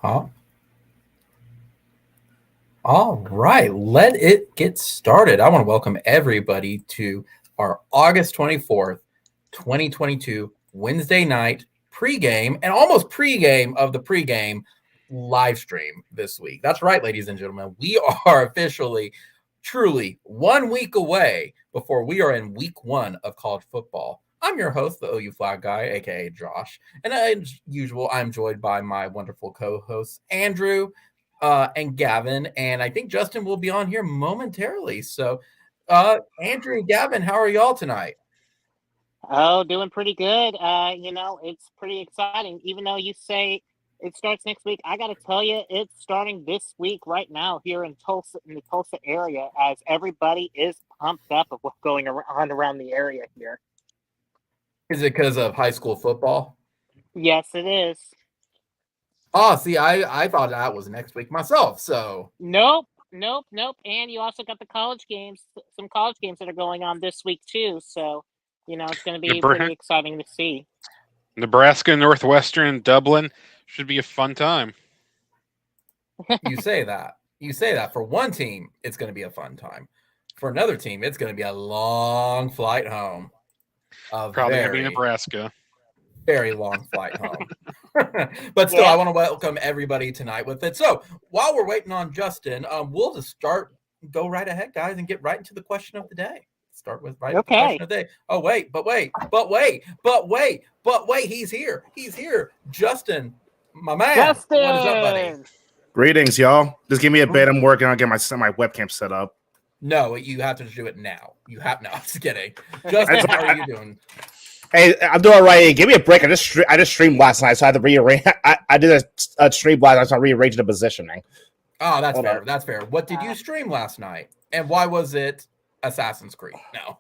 Huh? All right, let it get started. I want to welcome everybody to our August 24th, 2022 Wednesday night pregame and almost pregame of the pregame live stream this week. That's right, ladies and gentlemen. We are officially, truly 1 week away before we are in week one of college football. I'm your host, the OUFlagGuy, aka Josh, and as usual, I'm joined by my wonderful co-hosts, Andrew and Gavin, and I think Justin will be on here momentarily. So, Andrew and Gavin, how are y'all tonight? Oh, doing pretty good. It's pretty exciting. Even though you say it starts next week, I got to tell you, it's starting this week right now here in Tulsa, in the Tulsa area, as everybody is pumped up of what's going on around the area here. Is it because of high school football? Yes, it is. Oh, see, I thought that was next week myself. So Nope. And you also got the college games, some college games that are going on this week too. So, it's going to be pretty exciting to see. Nebraska, Northwestern, Dublin should be a fun time. You say that. You say that. For one team, it's going to be a fun time. For another team, it's going to be a long flight home. Probably going to be Nebraska. Very long flight home. But still, I want to welcome everybody tonight with it. So while we're waiting on Justin, we'll just go right ahead, guys, and get right into the question of the day. Start with the question of the day. Oh, wait, he's here. Justin, my man. Justin! What is up, buddy? Greetings, y'all. Just give me a bit. I'm working on getting my webcam set up. No, you have to do it now. I'm just kidding. Justin, how are you doing? Hey, I'm doing all right. Give me a break. I just streamed last night, so I had to rearrange. I did a stream last night, so I rearranged the positioning. Oh, that's fair. That's fair. What did you stream last night? And why was it Assassin's Creed? No.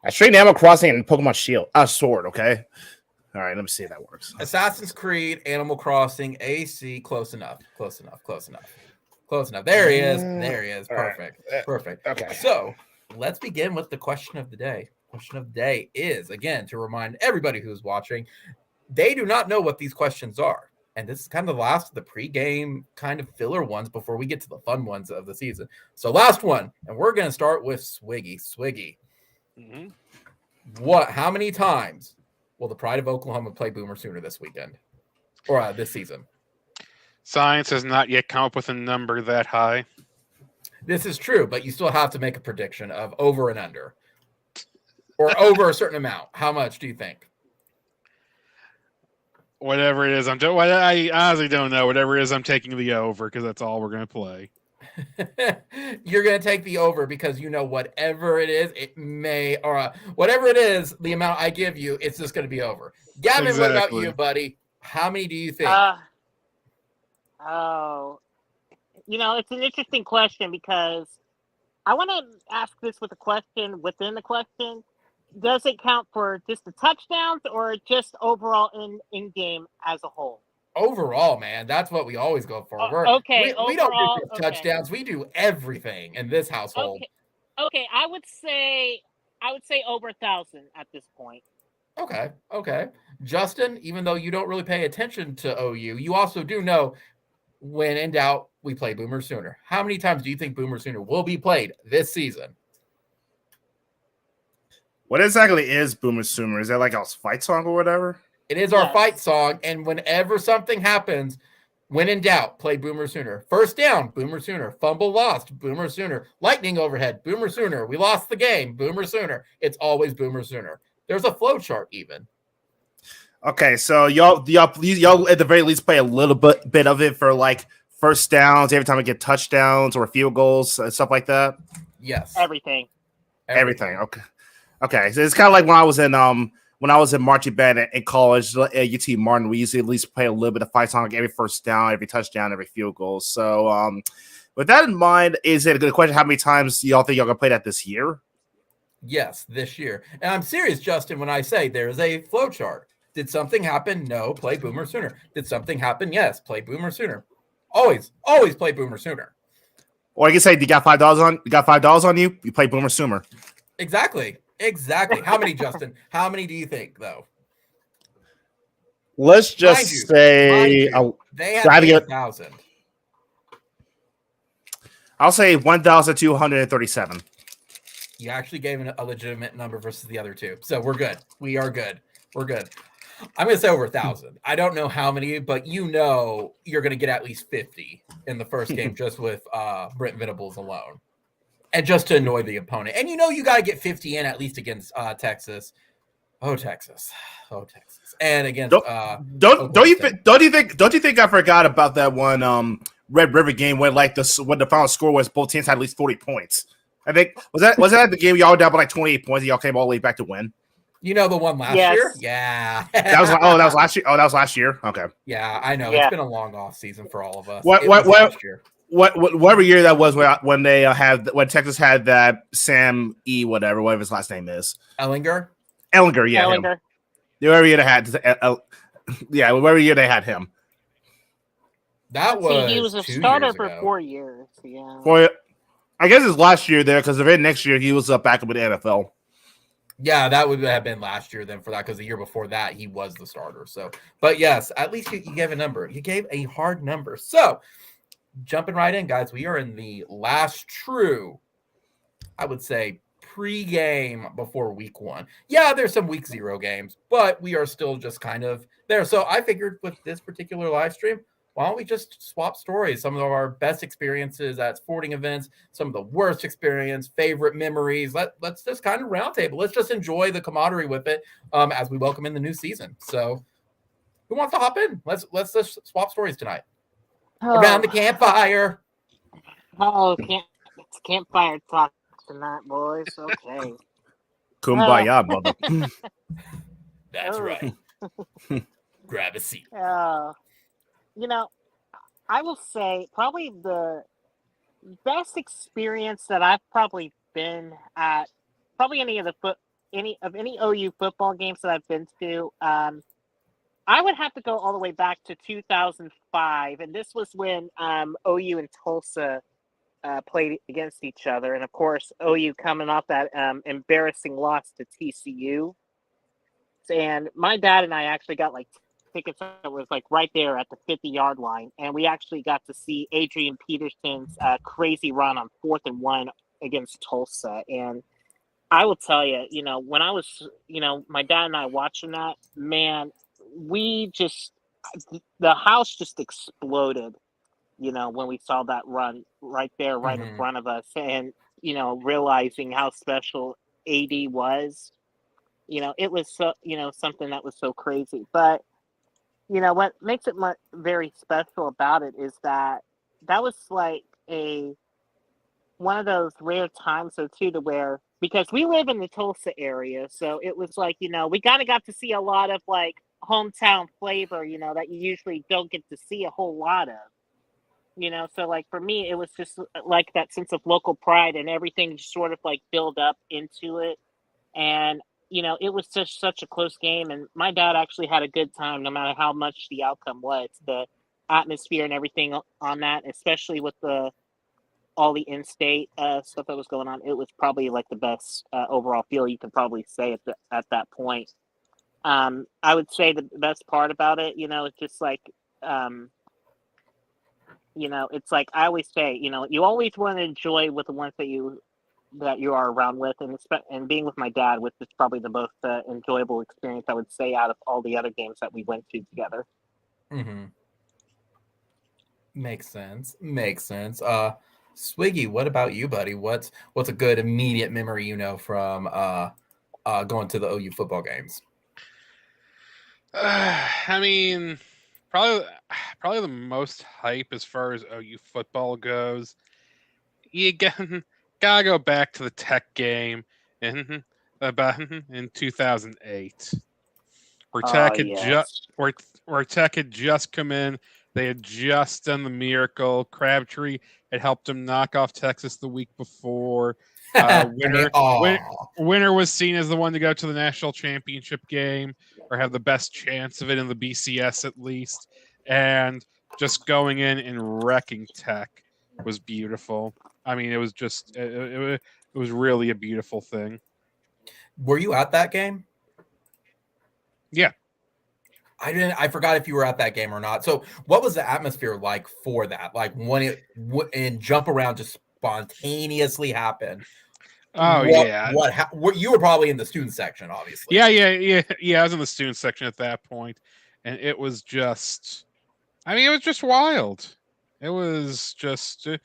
I streamed Animal Crossing and Pokemon Sword, okay? All right, let me see if that works. Assassin's Creed, Animal Crossing, AC, close enough. There he is. Perfect. Right. Perfect. Okay. So let's begin with the question of the day. Question of the day is, again, to remind everybody who's watching, they do not know what these questions are. And this is kind of the last of the pregame kind of filler ones before we get to the fun ones of the season. So last one, and we're going to start with Swiggy. Swiggy. Mm-hmm. How many times will the Pride of Oklahoma play Boomer Sooner this weekend? Or this season? Science has not yet come up with a number that high. This is true, but you still have to make a prediction of over and under. Or over a certain amount. How much do you think? Whatever it is, I honestly don't know. Whatever it is, I'm taking the over because that's all we're going to play. You're going to take the over because whatever it is, it may, or whatever it is, the amount I give you, it's just going to be over. Gavin, What about you, buddy? How many do you think? It's an interesting question because I want to ask this with a question within the question. Does it count for just the touchdowns or just overall in game as a whole? Overall, man, that's what we always go for. We don't do touchdowns. We do everything in this household. Okay. I would say over 1,000 at this point. Okay. Justin, even though you don't really pay attention to OU, you also do know when in doubt, we play Boomer Sooner. How many times do you think Boomer Sooner will be played this season? What exactly is Boomer Sooner? Is that like our fight song or whatever? It is our fight song, and whenever something happens, when in doubt, play Boomer Sooner. First down, Boomer Sooner. Fumble lost, Boomer Sooner. Lightning overhead, Boomer Sooner. We lost the game, Boomer Sooner. It's always Boomer Sooner. There's a flow chart even. Okay, so y'all at the very least play a little bit of it for like first downs every time we get touchdowns or field goals and stuff like that. Yes, everything. Okay. So it's kind of like when I was in marching band in college at UT Martin. We used to at least play a little bit of fight song every first down, every touchdown, every field goal. So with that in mind, is it a good question? How many times do y'all think y'all gonna play that this year? Yes, this year. And I'm serious, Justin, when I say there is a flow chart. Did something happen? No, play Boomer Sooner. Did something happen? Yes, play Boomer Sooner. Always play Boomer Sooner. Or you can say you got $5 on you. You play Boomer Sooner. Exactly. How many, Justin? How many do you think, though? Let's just Mind you, say they I have get- 8,000. I'll say 1,237. You actually gave a legitimate number versus the other two. So we're good. We are good. We're good. I'm going to say over 1,000. I don't know how many, but you're going to get at least 50 in the first game just with Brent Venables alone. And just to annoy the opponent. And you got to get 50 in at least against Texas. Oh, Texas. And against don't you think I forgot about that one Red River game when when the final score was both teams had at least 40 points. I think was that the game y'all were down by like 28 points and y'all came all the way back to win? The one last year? Yeah. That was last year. Oh, that was last year. Okay. Yeah, I know. Yeah. It's been a long off season for all of us. Last year. Whatever year that was when they when Texas had that Sam E whatever his last name is. Ellinger, yeah. Ellinger. Him. Whatever year they had him. That was he was a 2 starter years for ago. 4 years. Yeah. I guess it's last year there because the very next year he was back up with the NFL. Yeah, that would have been last year then for that because the year before that he was the starter. So, but yes, at least you gave a number. You gave a hard number. So, jumping right in, guys, we are in the last true, I would say, pre-game before week 1. Yeah, there's some week 0 games, but we are still just kind of there. So I figured with this particular live stream, why don't we just swap stories? Some of our best experiences at sporting events, some of the worst experience, favorite memories. Let's just kind of roundtable. Let's just enjoy the camaraderie with it as we welcome in the new season. So who wants to hop in? Let's just swap stories tonight. Around the campfire. It's campfire talk tonight, boys. Okay. Kumbaya, brother. That's right. Grab a seat. I will say probably the best experience that I've probably been at, probably any OU football games that I've been to. I would have to go all the way back to 2005, and this was when OU and Tulsa played against each other, and of course OU coming off that embarrassing loss to TCU. And my dad and I actually got like tickets that was like right there at the 50-yard line, and we actually got to see Adrian Peterson's crazy run on 4th and 1 against Tulsa. And I will tell you, when I was, my dad and I watching that, man, the house just exploded, when we saw that run right there, right in front of us, and realizing how special AD was. It was so, something that was so crazy. But what makes it very special about it is that was like one of those rare times, though, too, to where, because we live in the Tulsa area, so it was like, we kind of got to see a lot of like hometown flavor, that you usually don't get to see a whole lot of. So like for me, it was just like that sense of local pride, and everything just sort of like build up into it. And it was just such a close game, and my dad actually had a good time no matter how much the outcome was. The atmosphere and everything on that, especially with all the in-state stuff that was going on, it was probably like the best overall feel you could probably say at that point. I would say the best part about it, it's just like, it's like I always say, you always want to enjoy with the ones that you are around with, and being with my dad was just probably the most enjoyable experience, I would say, out of all the other games that we went to together. Mm-hmm. Makes sense. Swiggy, what about you, buddy? What's a good immediate memory from going to the OU football games? I mean, probably the most hype as far as OU football goes. You gotta go back to the Tech game in 2008, where Tech had just come in. They had just done the miracle. Crabtree had helped them knock off Texas the week before. Winner was seen as the one to go to the national championship game, or have the best chance of it in the BCS at least. And just going in and wrecking Tech was beautiful. I mean, it was just it was really a beautiful thing. Were you at that game? Yeah. I forgot if you were at that game or not. So what was the atmosphere like for that? Like when it and jump around just spontaneously happened. Oh yeah. What you were probably in the student section, obviously. Yeah. I was in the student section at that point, and it was just, I mean, it was just wild. It was just, it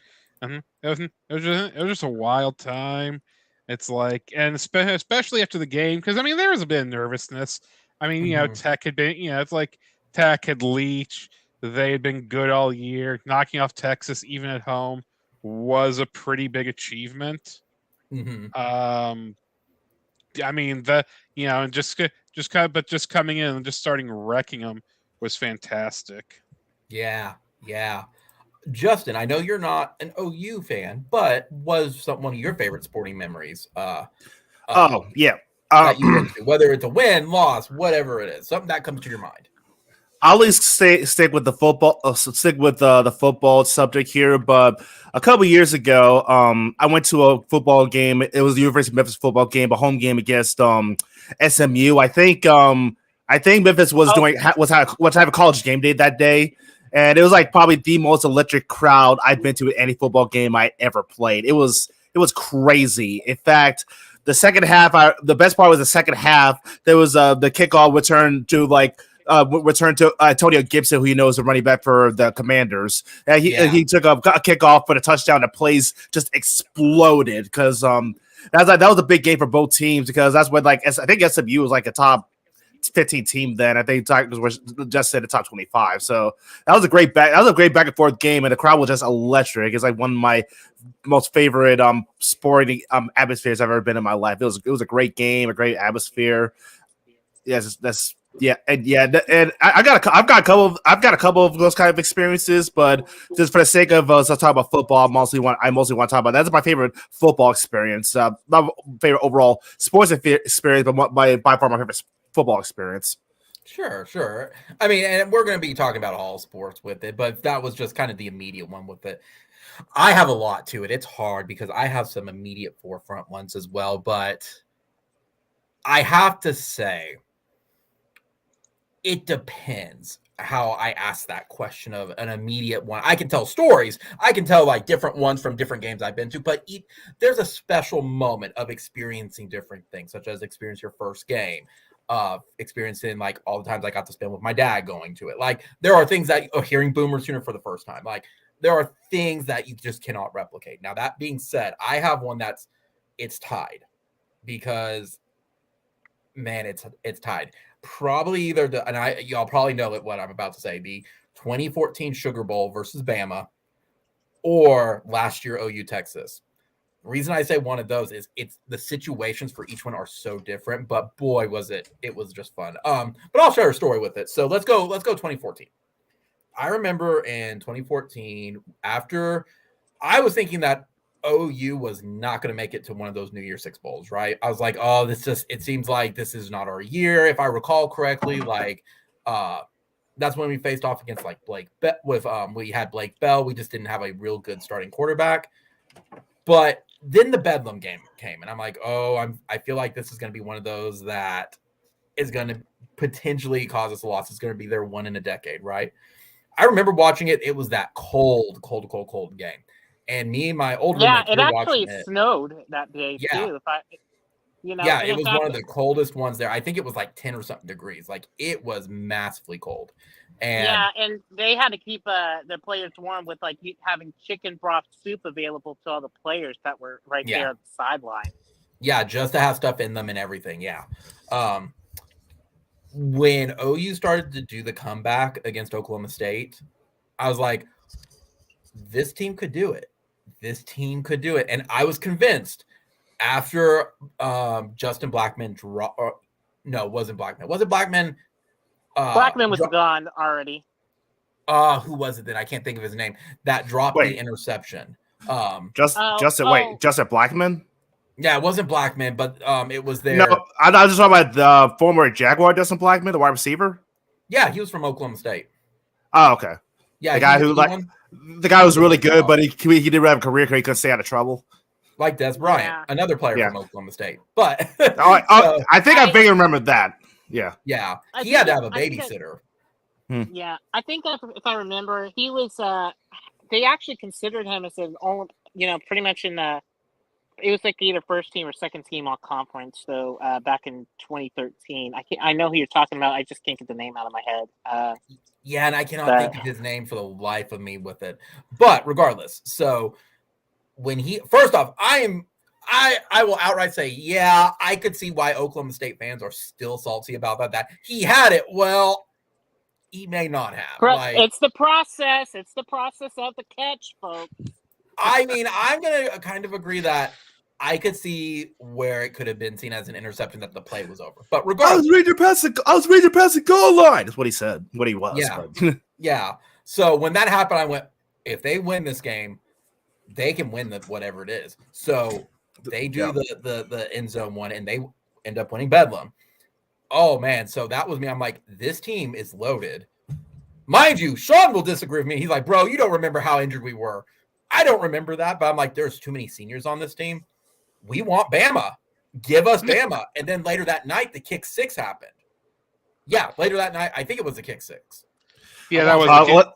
was just a wild time. It's like, and especially after the game, because I mean, there was a bit of nervousness. I mean, Tech had been, it's like Tech had Leach. They had been good all year. Knocking off Texas, even at home, was a pretty big achievement. I mean, just coming in and just starting wrecking them was fantastic. Yeah. Justin, I know you're not an OU fan, but was one of your favorite sporting memories? Yeah. That you went to, whether it's a win, loss, whatever it is, something that comes to your mind. I'll at least stick with the football. Stick with the football subject here. But a couple years ago, I went to a football game. It was the University of Memphis football game, a home game against SMU. I think Memphis was having a college game day that day, and it was like probably the most electric crowd I've been to at any football game I ever played. It was crazy. In fact, the second half, the best part was the second half. There was the kickoff return to Antonio Gibson, who you know is the running back for the Commanders. He took a kickoff for the touchdown. The plays just exploded because that was a big game for both teams because that's when I think SMU was like a top 15 team then. I think Tigers was just said the top 25. So that was a great back and forth game, and the crowd was just electric. It's like one of my most favorite sporting atmospheres I've ever been in my life. It was a great game, a great atmosphere. Yes, that's. Yeah, and I've got a couple of those kind of experiences, but just for the sake of us talking about football, I mostly want to talk about that's my favorite football experience. Not my favorite overall sports experience, but by far my favorite football experience. Sure. I mean, and we're going to be talking about all sports with it, but that was just kind of the immediate one with it. I have a lot to it. It's hard because I have some immediate forefront ones as well, but I have to say, it depends how I ask that question of an immediate one. I can tell stories. I can tell like different ones from different games I've been to, but there's a special moment of experiencing different things, such as experience your first game, experiencing like all the times I got to spend with my dad going to it. Like there are things that hearing Boomer Sooner for the first time, like there are things that you just cannot replicate. Now, that being said, I have one it's tied because man, it's tied. Probably either y'all probably know what I'm about to say, the 2014 Sugar Bowl versus Bama or last year OU Texas. The reason I say one of those is it's the situations for each one are so different, but boy was it was just fun. But I'll share a story with it. So let's go 2014. I remember in 2014 after I was thinking that OU was not going to make it to one of those New Year's Six bowls, right? I was like, oh, it seems like this is not our year. If I recall correctly, that's when we faced off against like we had Blake Bell. We just didn't have a real good starting quarterback. But then the Bedlam game came, and I'm like, I feel like this is going to be one of those that is going to potentially cause us a loss. It's going to be their one in a decade, right? I remember watching it. It was that cold game. And me and my old roommate, it actually snowed that day too. It was one of the coldest ones there. I think it was like 10 or something degrees. Like it was massively cold. And they had to keep the players warm with like having chicken broth soup available to all the players that were right there on the sideline. Yeah, just to have stuff in them and everything. Yeah. When OU started to do the comeback against Oklahoma State, I was like, this team could do it. And I was convinced after Justin Blackman wasn't Blackman. Was it Blackman? Blackman was gone already. Who was it then? I can't think of his name. That dropped the interception. Justin Blackman? Yeah, it wasn't Blackman, but it was there. No, I was just talking about the former Jaguar Justin Blackman, the wide receiver. Yeah, he was from Oklahoma State. Oh, okay. Yeah, the guy was really good, but he didn't have a career because he couldn't stay out of trouble. Like Des Bryant, another player from Oklahoma State. But I think I vaguely remember that. Yeah. Yeah, I he think had to that- have a I think that- babysitter. Yeah, I think that if I remember, he was. They actually considered him as an all. Pretty much in the. It was like either first team or second team all conference. So back in 2013, I know who you're talking about. I just can't get the name out of my head. Yeah, and I cannot think of his name for the life of me with it. But regardless, so when first off, I will outright say, yeah, I could see why Oklahoma State fans are still salty about that he had it. Well, he may not have. It's the process. It's the process of the catch, folks. I mean, I'm going to kind of agree that I could see where it could have been seen as an interception that the play was over. But regardless, I was ready to pass the goal line. That's what he said. What he was. Yeah. But. Yeah. So when that happened, I went, if they win this game, they can win whatever it is. So they do the end zone one, and they end up winning Bedlam. Oh, man. So that was me. I'm like, this team is loaded. Mind you, Sean will disagree with me. He's like, bro, you don't remember how injured we were. I don't remember that, but I'm like, there's too many seniors on this team. We want Bama. Give us Bama. And then later that night, the kick six happened. Yeah, later that night, I think it was the kick six. Yeah, that was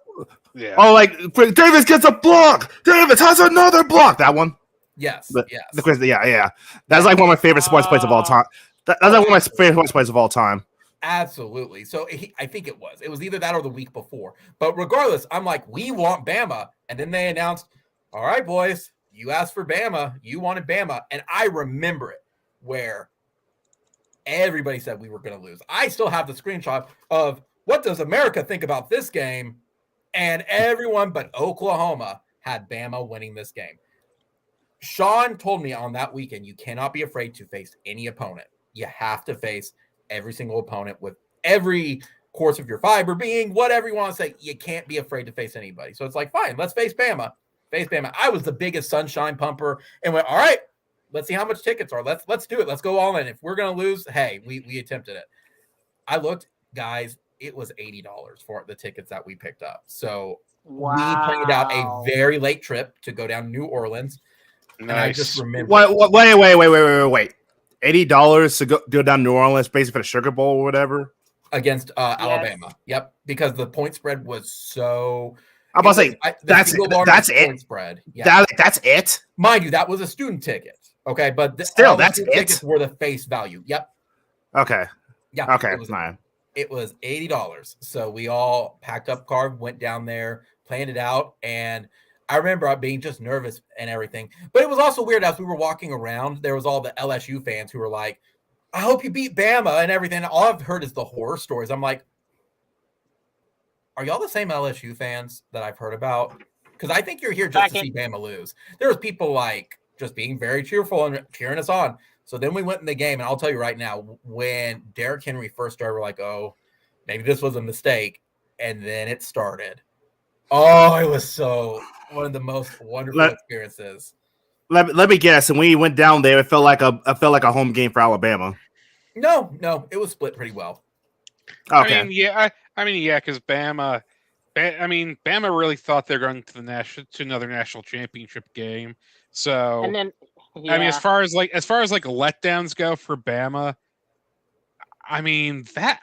yeah. Oh, like Davis gets a block. Davis has another block. That one. Yes. Yes. Yeah. That's like one of my favorite sports plays of all time. That's like one of my favorite sports plays of all time. Absolutely. So I think it was either that or the week before. But regardless, I'm like, we want Bama. And then they announced, all right, boys, you asked for Bama. You wanted Bama. And I remember it where everybody said we were going to lose. I still have the screenshot of what does America think about this game? And everyone but Oklahoma had Bama winning this game. Sean told me on that weekend, you cannot be afraid to face any opponent. You have to face every single opponent with every course of your fiber being, whatever you want to say. You can't be afraid to face anybody. So it's like, fine, let's face Bama. Face Bama. I was the biggest sunshine pumper and went, all right, let's see how much tickets are. Let's do it. Let's go all in. If we're going to lose, hey, we attempted it. I looked, guys, it was $80 for the tickets that we picked up. So we planned out a very late trip to go down to New Orleans. Nice. And I just remember. Wait. $80 to go down to New Orleans, basically for the Sugar Bowl or whatever? Against Alabama. Yep. Because the point spread was so. I'm about to say, that's it. Point spread. Yeah. That's it? Mind you, that was a student ticket. Okay. But still, that's it. Tickets were the face value. Yep. Okay. Yeah. Okay. It was $80. So we all packed up car, went down there, planned it out. And I remember being just nervous and everything. But it was also weird as we were walking around, there was all the LSU fans who were like, I hope you beat Bama and everything. All I've heard is the horror stories. I'm like, are y'all the same LSU fans that I've heard about? Because I think you're here just to see Bama lose. There was people like just being very cheerful and cheering us on. So then we went in the game, and I'll tell you right now, when Derrick Henry first started, we're like, oh, maybe this was a mistake. And then it started. Oh, it was so one of the most wonderful experiences. Let me guess. And when you went down there, it felt like a home game for Alabama. No, it was split pretty well. Okay. I mean, because Bama really thought they're going to another national championship game. So, and then, I mean, as far as letdowns go for Bama, I mean that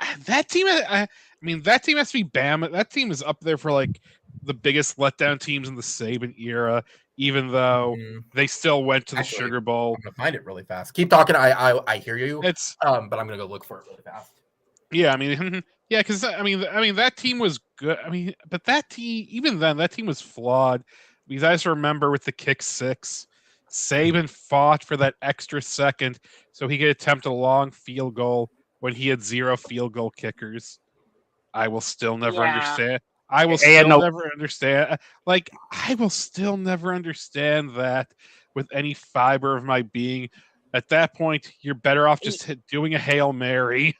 team. That team has to be Bama. That team is up there for like the biggest letdown teams in the Saban era. Even though they still went to the Sugar Bowl. I'm gonna find it really fast. Keep talking. I hear you. But I'm gonna go look for it really fast. Yeah, I mean, yeah, because I mean that team was good. I mean, but that team, even then, that team was flawed. Because I just remember with the kick six, Saban fought for that extra second so he could attempt a long field goal when he had 0 field goal kickers. I will still never understand. I will still never understand. Like, I will still never understand that with any fiber of my being. At that point, you're better off just doing a Hail Mary.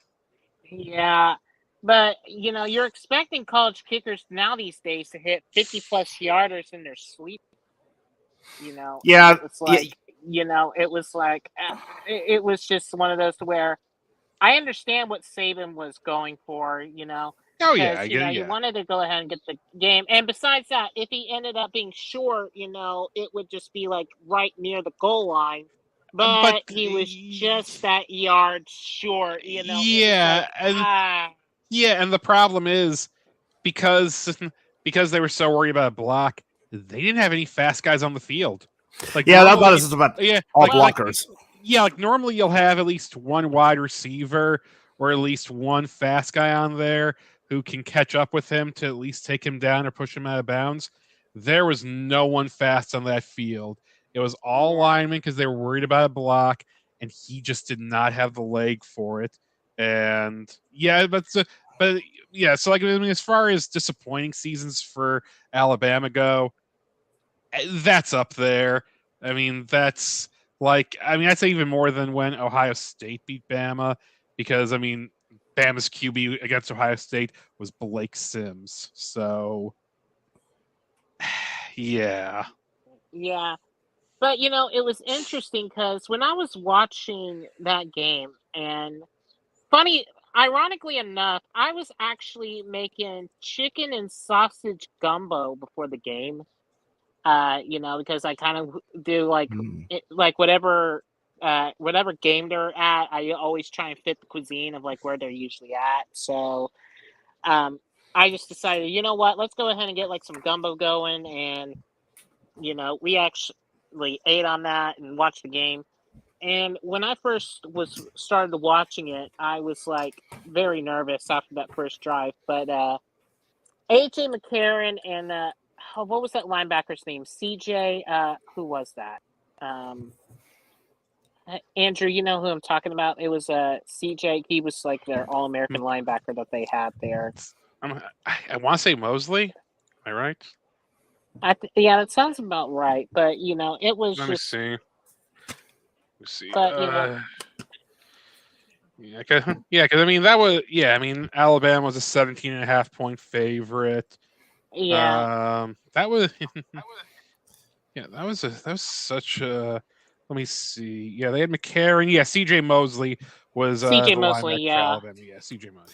Yeah, but, you're expecting college kickers now these days to hit 50-plus yarders in their sleep. Yeah. It's like, it was like, it was just one of those where I understand what Saban was going for, Oh, yeah. You wanted to go ahead and get the game. And besides that, if he ended up being short, it would just be like right near the goal line. but he was just that yard short. Yeah, and the problem is because they were so worried about a block, they didn't have any fast guys on the field. Like this is about all blockers. Like normally you'll have at least one wide receiver or at least one fast guy on there who can catch up with him to at least take him down or push him out of bounds. There was no one fast on that field. It was all linemen because they were worried about a block, and he just did not have the leg for it. And so like as far as disappointing seasons for Alabama go, that's up there. I mean, that's I'd say even more than when Ohio State beat Bama, because Bama's QB against Ohio State was Blake Sims. So yeah. But it was interesting because when I was watching that game, and ironically enough, I was actually making chicken and sausage gumbo before the game. Because I kind of do whatever game they're at, I always try and fit the cuisine of where they're usually at. So I just decided, you know what, let's go ahead and get some gumbo going, and we actually ate on that and watched the game. And when I first started watching it, I was very nervous after that first drive. But AJ McCarron and what was that linebacker's name? CJ. Who was that? Andrew, you know who I'm talking about? It was CJ. He was their All-American linebacker that they had there. I want to say Mosley. Am I right? Yeah, that sounds about right. But it was. Let me see. But because that was Alabama was a 17.5-point favorite. Yeah. That was such a. Let me see. Yeah, they had McCarron. Yeah, CJ Mosley was CJ Mosley. Yeah. Alabama. Yeah, CJ Mosley.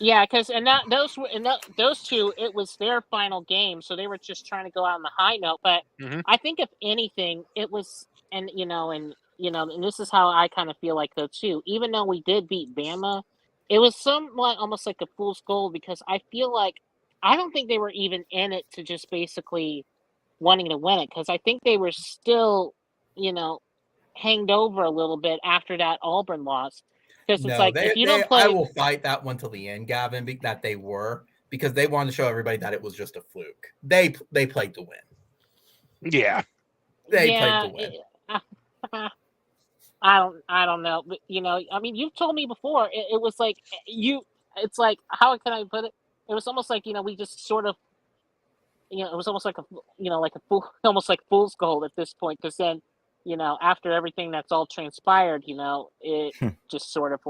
Yeah, because those two, it was their final game, so they were just trying to go out on the high note. But I think if anything, it was, and this is how I kind of feel though too. Even though we did beat Bama, it was somewhat almost like a fool's gold, because I feel I don't think they were even in it to just basically wanting to win it, because I think they were still, hanged over a little bit after that Auburn loss. Because if you don't play, I will fight that one till the end, Gavin. That they were, because they wanted to show everybody that it was just a fluke. They played to win. Yeah, they played to win. I don't know, but you've told me before. It was it's how can I put it? It was almost we just sort of, it was almost almost like fool's gold at this point, because then, after everything that's all transpired, it just sort of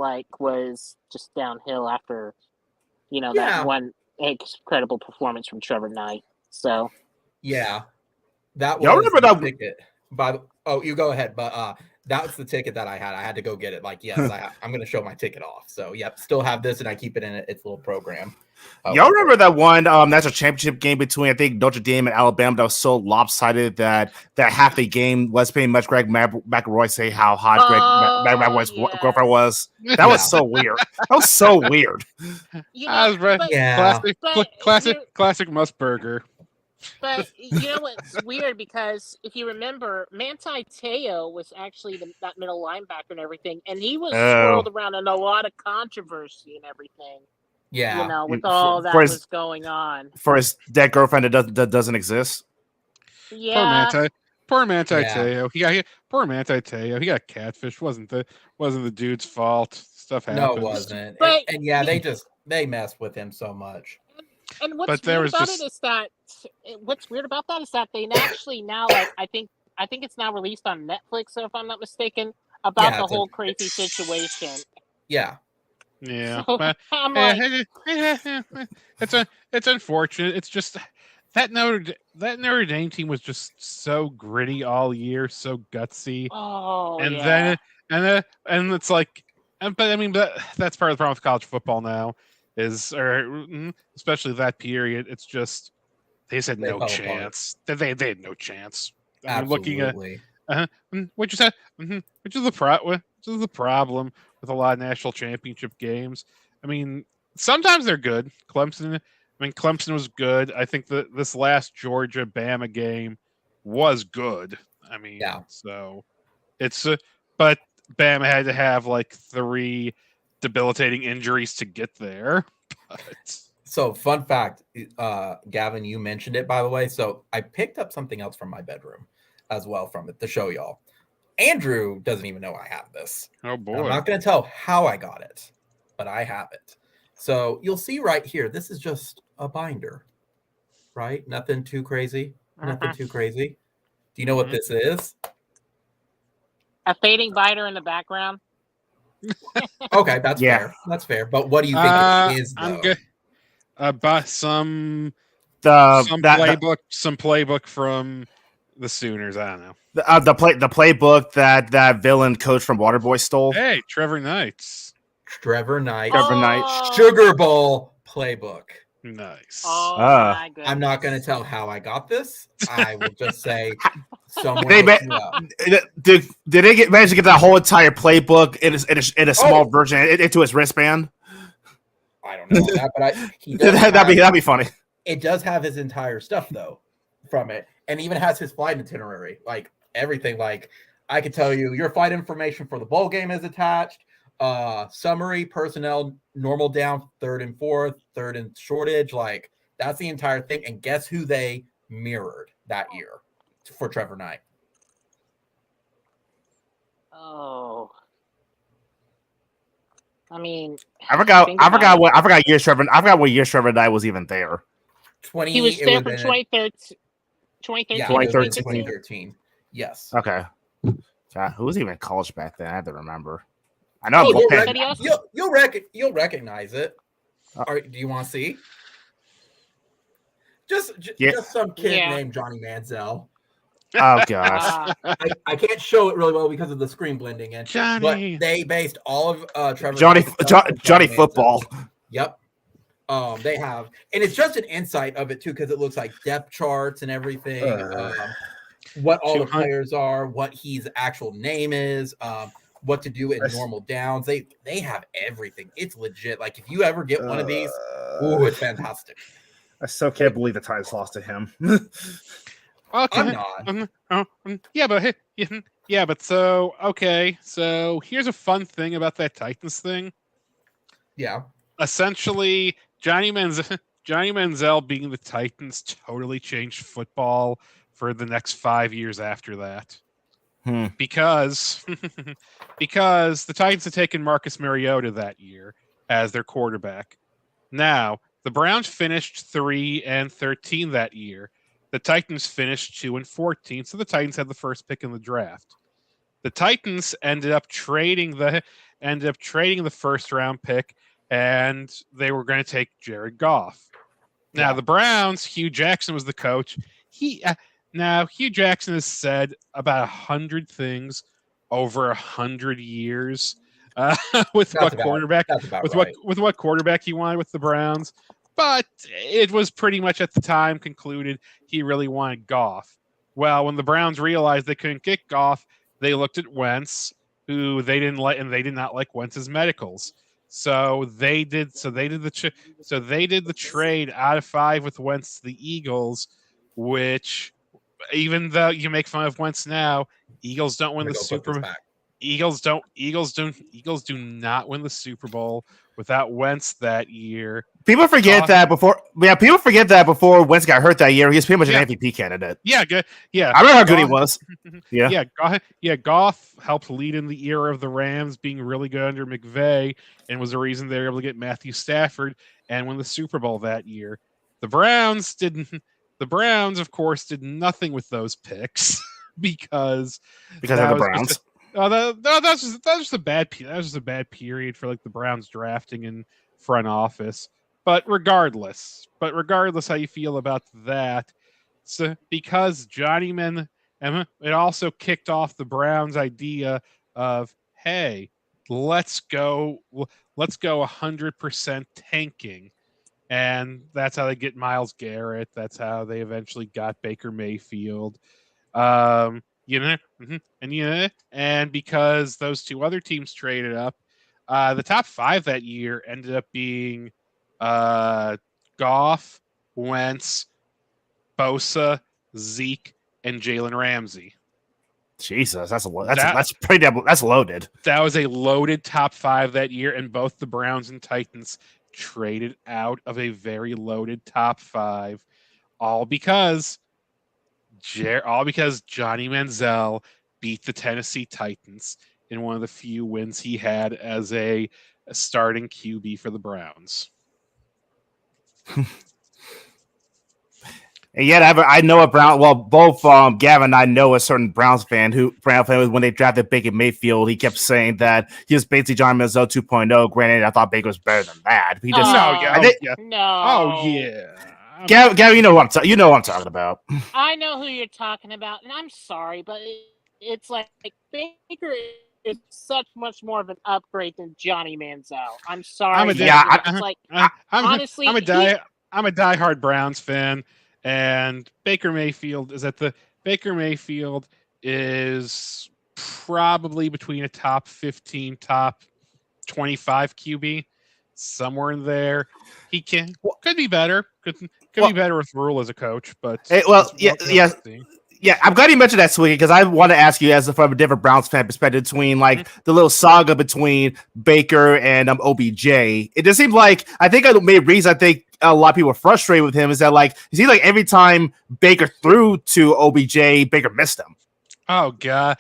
was just downhill after, that one incredible performance from Trevor Knight. So, yeah, that was. Y'all remember that ticket? You go ahead, but that's the ticket that I had. I had to go get it. Yes, I'm going to show my ticket off. So, yep, still have this, and I keep it in its little program. Y'all remember that one national championship game between, I think, Notre Dame and Alabama that was so lopsided that half the game was pretty much Greg McElroy say how hot Greg McElroy's girlfriend was? That was so weird. That was so weird. Classic Musburger. But what's weird, because if you remember, Manti Te'o was actually that middle linebacker and everything, and he was swirled around in a lot of controversy and everything. Yeah, with all that was going on for his dead girlfriend that doesn't exist. Yeah, poor Manti Te'o. Poor Manti Te'o. He got catfish. Wasn't the dude's fault. Stuff happened. No, it wasn't. But, they messed with him so much. And what's weird about that is that they actually now, I think it's now released on Netflix, if I'm not mistaken, about the whole crazy situation. Yeah. Yeah, so, it's unfortunate. It's just that Notre Dame team was just so gritty all year, so gutsy. Oh, and then it's but that's part of the problem with college football now, especially that period. It's just they just had no chance. They had no chance. Absolutely. which is the problem with a lot of national championship games. I mean, sometimes they're good. Clemson was good. I think that this last Georgia Bama game was good. I mean, so it's but Bama had to have like 3 debilitating injuries to get there. But... So, fun fact, Gavin, you mentioned it, by the way. So, I picked up something else from my bedroom as well from it to show y'all. Andrew doesn't even know I have this. Oh, boy. And I'm not going to tell how I got it, but I have it. So, you'll see right here, this is just a binder, right? Nothing too crazy. Nothing too crazy. Do you know what this is? A fading binder in the background. Okay, that's fair. That's fair. But what do you think it is, though? I'm good. About some playbook from the Sooners. I don't know. The playbook that villain coach from Waterboy stole. Hey, Trevor Knight. Sugar Bowl playbook. Nice. Oh my goodness. I'm not going to tell how I got this. I will just say someone. Did they manage to get that whole entire playbook in a small version into his wristband? I don't know that, but that'd be funny. It does have his entire stuff though from it, and even has his flight itinerary, like everything. Like I could tell you, your flight information for the bowl game is attached. Summary, personnel, normal down, 3rd and 4th, 3rd and shortage. Like that's the entire thing. And guess who they mirrored that year for Trevor Knight? Oh. I mean, I forgot what year Trevor Knight was even there. He was there for 2013. 2013. Yes. Okay. Who was even in college back then? I have to remember. I know. You'll recognize it. Do you want to see? Just some kid named Johnny Manziel. Oh gosh, I can't show it really well because of the screen blending in. Johnny. But they based all of Trevor Johnny football. Yep. They have, and it's just an insight of it too because it looks like depth charts and everything. What all the players are, what his actual name is, what to do in normal downs. They have everything. It's legit. Like if you ever get one of these, it's fantastic. I still can't believe the Titans lost to him. Okay. I'm not. So here's a fun thing about that Titans thing. Yeah. Essentially, Johnny Manziel being the Titans totally changed football for the next 5 years after that. Because the Titans had taken Marcus Mariota that year as their quarterback. Now, the Browns finished 3-13 that year. The Titans finished 2-14, so the Titans had the first pick in the draft. The Titans ended up trading the first round pick, and they were going to take Jared Goff. Now the Browns, Hugh Jackson was the coach. Hugh Jackson has said about 100 things over 100 years with what quarterback he wanted with the Browns. But it was pretty much at the time concluded he really wanted Goff. Well, when the Browns realized they couldn't get Goff, they looked at Wentz, who they didn't like, and they did not like Wentz's medicals. So they did the trade out of 5 with Wentz to the Eagles, which even though you make fun of Wentz now, Eagles don't win the Super Bowl. Eagles do not win the Super Bowl without Wentz that year. People forget that before Wentz got hurt that year, he was pretty much an MVP candidate. Yeah, good. Yeah, I remember how good he was. Goff helped lead in the era of the Rams being really good under McVay, and was the reason they were able to get Matthew Stafford and win the Super Bowl that year. The Browns, of course, did nothing with those picks because of the Browns. That was just a bad period for like the Browns drafting and front office. But regardless how you feel about that, so because it also kicked off the Browns' idea of, hey, let's go 100% tanking. And that's how they get Myles Garrett. That's how they eventually got Baker Mayfield. and because those two other teams traded up, the top 5 that year ended up being Goff, Wentz, Bosa, Zeke, and Jalen Ramsey. Jesus, that's pretty that's loaded. That was a loaded top 5 that year, and both the Browns and Titans traded out of a very loaded top 5, all because Johnny Manziel beat the Tennessee Titans in one of the few wins he had as a starting QB for the Browns. And yet, I know a Brown. Well, both Gavin and I know a certain Browns fan when they drafted Baker Mayfield, he kept saying that he was basically John Manziel 2.0. Granted, I thought Baker was better than that. He just Gavin, you know what I'm talking about. I know who you're talking about, and I'm sorry, but it's like Baker is such much more of an upgrade than Johnny Manziel. I'm sorry. I'm a diehard Browns fan. And Baker Mayfield is probably between a top 15, top 25 QB, somewhere in there. He could be better. Could be better with Rule as a coach, but yeah. I'm glad you mentioned that, Swiggy, because I want to ask you, from a different Browns fan perspective, between the little saga between Baker and OBJ. It just seems like I think the main reason I think a lot of people are frustrated with him is that it seems like every time Baker threw to OBJ, Baker missed him. Oh God!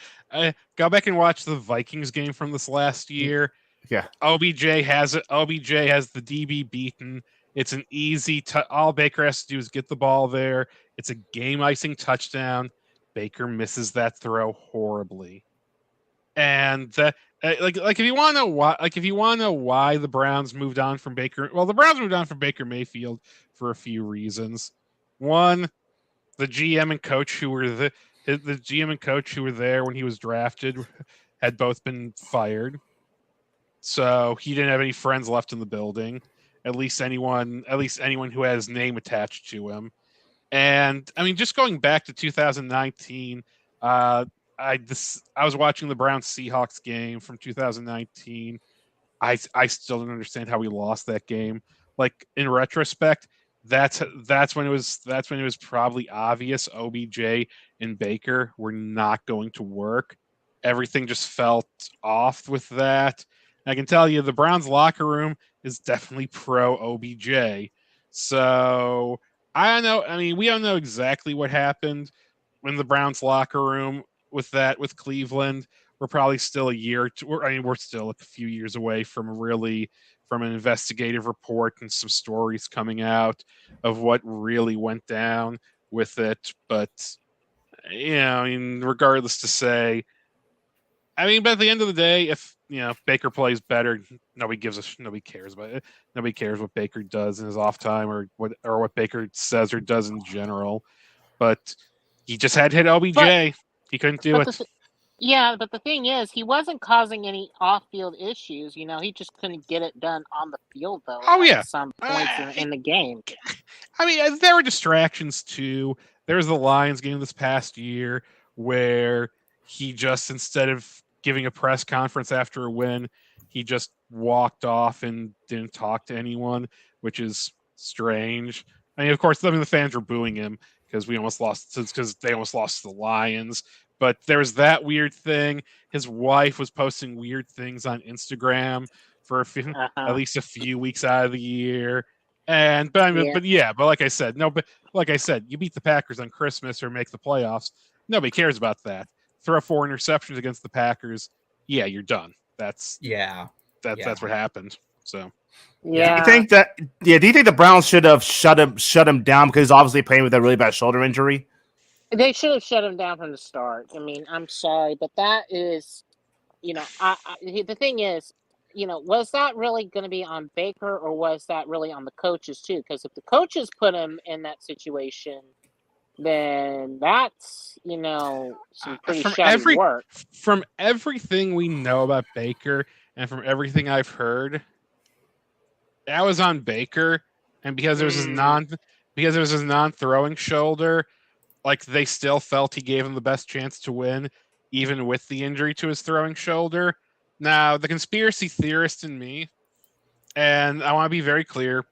Go back and watch the Vikings game from this last year. Yeah, OBJ has the DB beaten. It's an easy. All Baker has to do is get the ball there. It's a game-icing touchdown. Baker misses that throw horribly, and if you want to know why the Browns moved on from Baker, well, the Browns moved on from Baker Mayfield for a few reasons. One, the GM and coach who were there when he was drafted had both been fired, so he didn't have any friends left in the building. At least anyone who has name attached to him. And I mean, just going back to 2019, I was watching the Browns Seahawks game from 2019. I still don't understand how we lost that game. In retrospect, that's when it was probably obvious OBJ and Baker were not going to work. Everything just felt off with that. I can tell you the Browns locker room is definitely pro OBJ. So I don't know. I mean, we don't know exactly what happened in the Browns locker room with Cleveland. We're probably still we're still a few years away from an investigative report and some stories coming out of what really went down with it. But regardless to say, but at the end of the day, if Baker plays better, nobody cares about it. Nobody cares what Baker does in his off time or what Baker says or does in general. But he just had hit OBJ. He couldn't do it. But the thing is, he wasn't causing any off-field issues. He just couldn't get it done on the field, though. At some points in the game. I mean, there were distractions too. There was the Lions game this past year where he just, instead of giving a press conference after a win, he just walked off and didn't talk to anyone, which is strange. I mean, of course, the fans were booing him because they almost lost to the Lions. But there was that weird thing. His wife was posting weird things on Instagram for at least a few weeks out of the year. But like I said, you beat the Packers on Christmas or make the playoffs. Nobody cares about that. Throw 4 interceptions against the Packers. Yeah, you're done. That's what happened. So yeah. Do you think the Browns should have shut him down because he's obviously playing with a really bad shoulder injury? They should have shut him down from the start. I mean, I'm sorry, but that is, the thing is, was that really going to be on Baker or was that really on the coaches too? Because if the coaches put him in that situation, then that's, some pretty shoddy work. From everything we know about Baker and from everything I've heard, that was on Baker. And because there was his non-throwing shoulder, like they still felt he gave him the best chance to win, even with the injury to his throwing shoulder. Now, the conspiracy theorist in me, and I want to be very clear,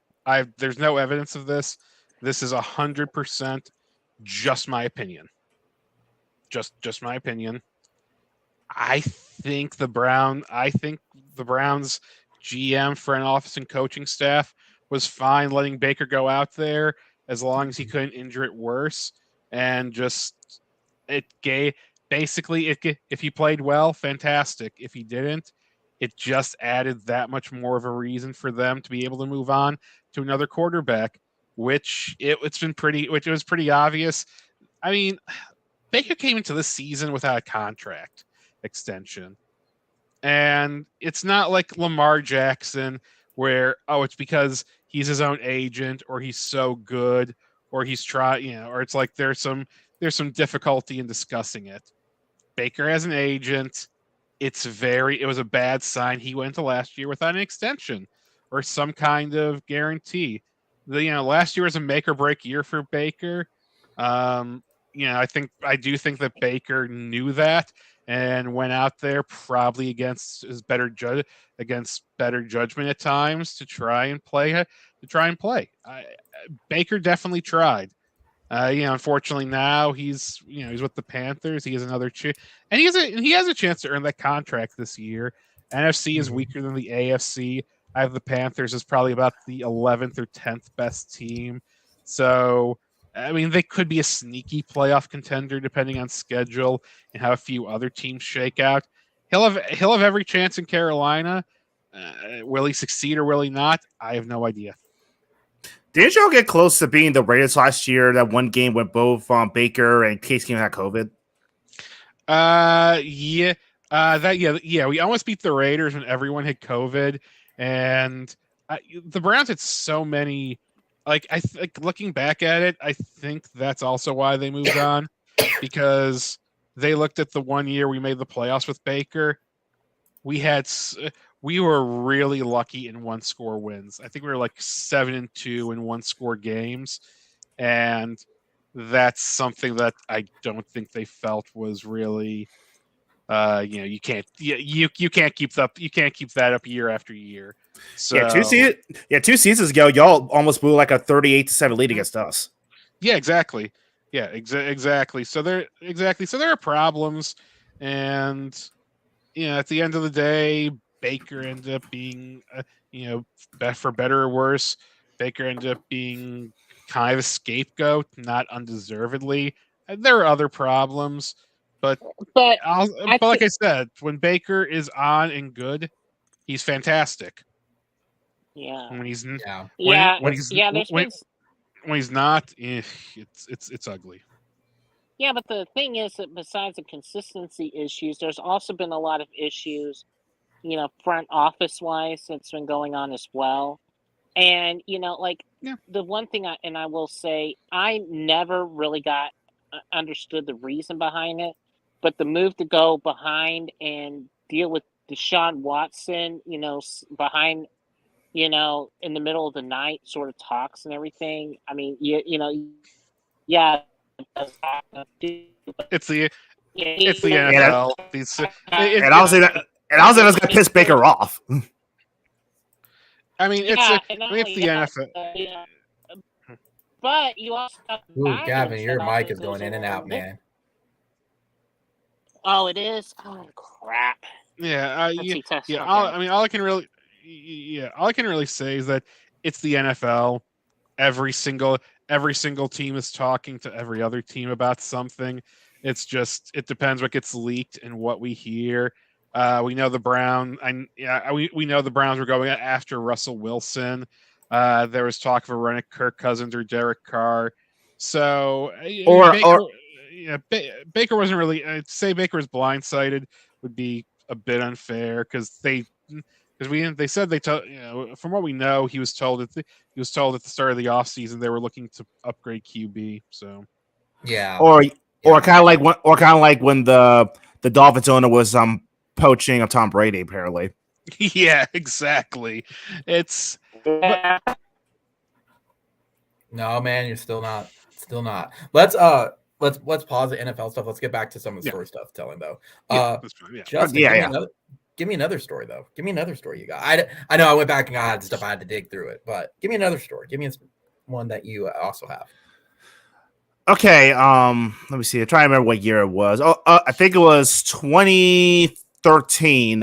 there's no evidence of this. This is 100% just my opinion. Just my opinion. I think the Browns GM, front office, and coaching staff was fine letting Baker go out there as long as he couldn't injure it worse, and just if he played well, fantastic. If he didn't, it just added that much more of a reason for them to be able to move on to another quarterback, which it was pretty obvious. I mean, Baker came into this season without a contract extension. And it's not like Lamar Jackson where, it's because he's his own agent or he's so good or he's or it's like there's some difficulty in discussing it. Baker has an agent. It was a bad sign he went to last year without an extension or some kind of guarantee. Last year was a make or break year for Baker. I do think that Baker knew that and went out there probably against better judgment at times to try and play. Baker definitely tried. Unfortunately now he's with the Panthers. He has another chance, and he has a chance to earn that contract this year. NFC is weaker than the AFC. I have the Panthers as probably about the 11th or 10th best team. So, I mean, they could be a sneaky playoff contender depending on schedule and how a few other teams shake out. He'll have every chance in Carolina. Will he succeed or will he not? I have no idea. Didn't y'all get close to being the Raiders last year? That one game when both Baker and Case Keenum had COVID. We almost beat the Raiders when everyone had COVID, and the Browns had so many. Looking back at it, I think that's also why they moved on, because they looked at the 1 year we made the playoffs with Baker. We were really lucky in 1-score wins. I think we were like 7-2 in 1-score games, and that's something that I don't think they felt was really. You can't keep that up year after year. So, 2 seasons ago, y'all almost blew like a 38-7 lead against us. Yeah, exactly. Yeah, exactly. So there are problems, and at the end of the day, Baker ended up being, for better or worse, Baker ended up being kind of a scapegoat, not undeservedly. And there are other problems. But like I said, when Baker is on and good, he's fantastic. Yeah. When he's when he's not, it's ugly. Yeah, but the thing is that besides the consistency issues, there's also been a lot of issues, front office wise that's been going on as well. And the one thing I will say, I never really understood the reason behind it. But the move to go behind and deal with Deshaun Watson, behind, in the middle of the night sort of talks and everything. I mean, yeah. It's the NFL. And I'll say that's going to piss Baker off. I mean, it's the NFL. But you also have Gavin, your mic is going in and out, man. Oh, it is. Oh, crap. Yeah, all I can really say is that it's the NFL. Every single team is talking to every other team about something. It's just it depends what gets leaked and what we hear. We know the Browns. We know the Browns were going after Russell Wilson. There was talk of a run at Kirk Cousins or Derek Carr. So Baker wasn't really. To say Baker was blindsided would be a bit unfair because they said from what we know he was told at the start of the offseason they were looking to upgrade QB. So or kind of like when the Dolphins owner was poaching of Tom Brady apparently. Yeah, exactly. It's no, man, you're still not. Let's let's pause the NFL stuff. Let's get back to some of the story stuff telling though. That's fine, yeah. Justin, give me another story though. Give me another story you got. I know I went back and I had stuff I had to dig through it, but give me another story. Give me one that you also have. Okay, let me see. I'm trying to remember what year it was. I think it was 2013.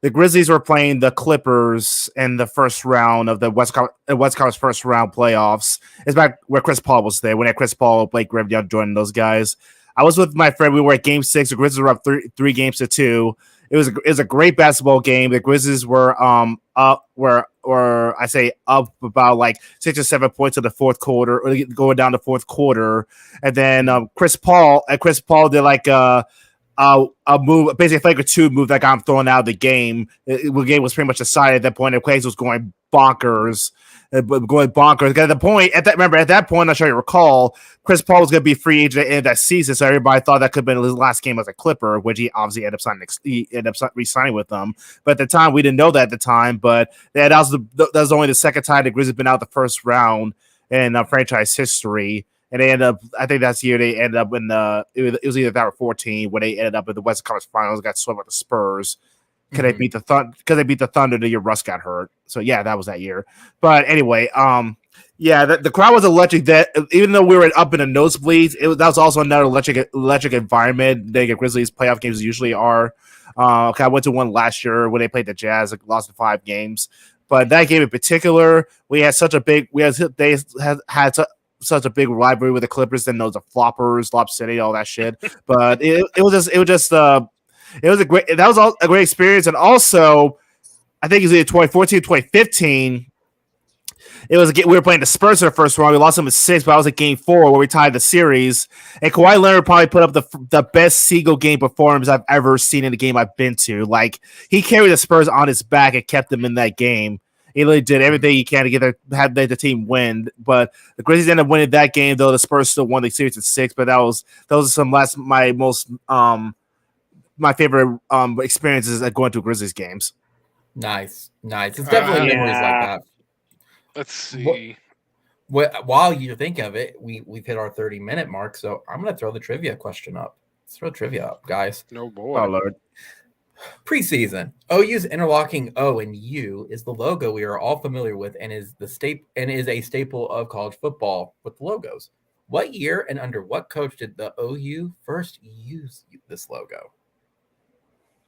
The Grizzlies were playing the Clippers in the first round of the West Conference first round playoffs. It's back where Chris Paul was there. When had Chris Paul, Blake Griffin, Jordan, those guys. I was with my friend. We were at Game 6. The Grizzlies were up 3-2. It was a great basketball game. The Grizzlies were up about like 6 or 7 points in the fourth quarter, or going down the fourth quarter, and then Chris Paul did like a move, basically a flagrant 2 move that got him thrown out of the game. The game was pretty much decided at that point. The place was going bonkers. At that point, I'm sure you recall, Chris Paul was going to be free agent at the end of that season, so everybody thought that could have been his last game as a Clipper, which he obviously ended up re-signing with them. But at the time, we didn't know that at the time. But that was only the second time the Grizzlies have been out the first round in franchise history. And they ended up, I think that's the year they ended up in it was either that or 14 when they ended up in the Western Conference Finals, got swept by the Spurs. Because they beat the Thunder the year Russ got hurt. So yeah, that was that year. But anyway, the crowd was electric. That even though we were up in the nosebleeds, that was also another electric environment. The Grizzlies playoff games usually are. I went to one last year when they played the Jazz, lost in 5 games. But that game in particular, they had such a big rivalry with the Clippers. Then those are floppers, Lob City, all that shit. But it was a great experience. And also, I think it was either 2014 2015. We were playing the Spurs in the first round. We lost them in 6, but I was at game 4 where we tied the series. And Kawhi Leonard probably put up the best single game performance I've ever seen in a game I've been to. Like, he carried the Spurs on his back and kept them in that game. He really did everything he can to have the team win. But the Grizzlies ended up winning that game, though the Spurs still won the series in 6. But those are my favorite experiences at going to Grizzlies games. Nice. It's definitely memories like that. Let's see. While you think of it, we've hit our 30-minute mark, so I'm going to throw the trivia question up. Let's throw trivia up, guys. No boy. Oh, Lord. Preseason. OU's interlocking O and U is the logo we are all familiar with and is a staple of college football with the logos. What year and under what coach did the OU first use this logo?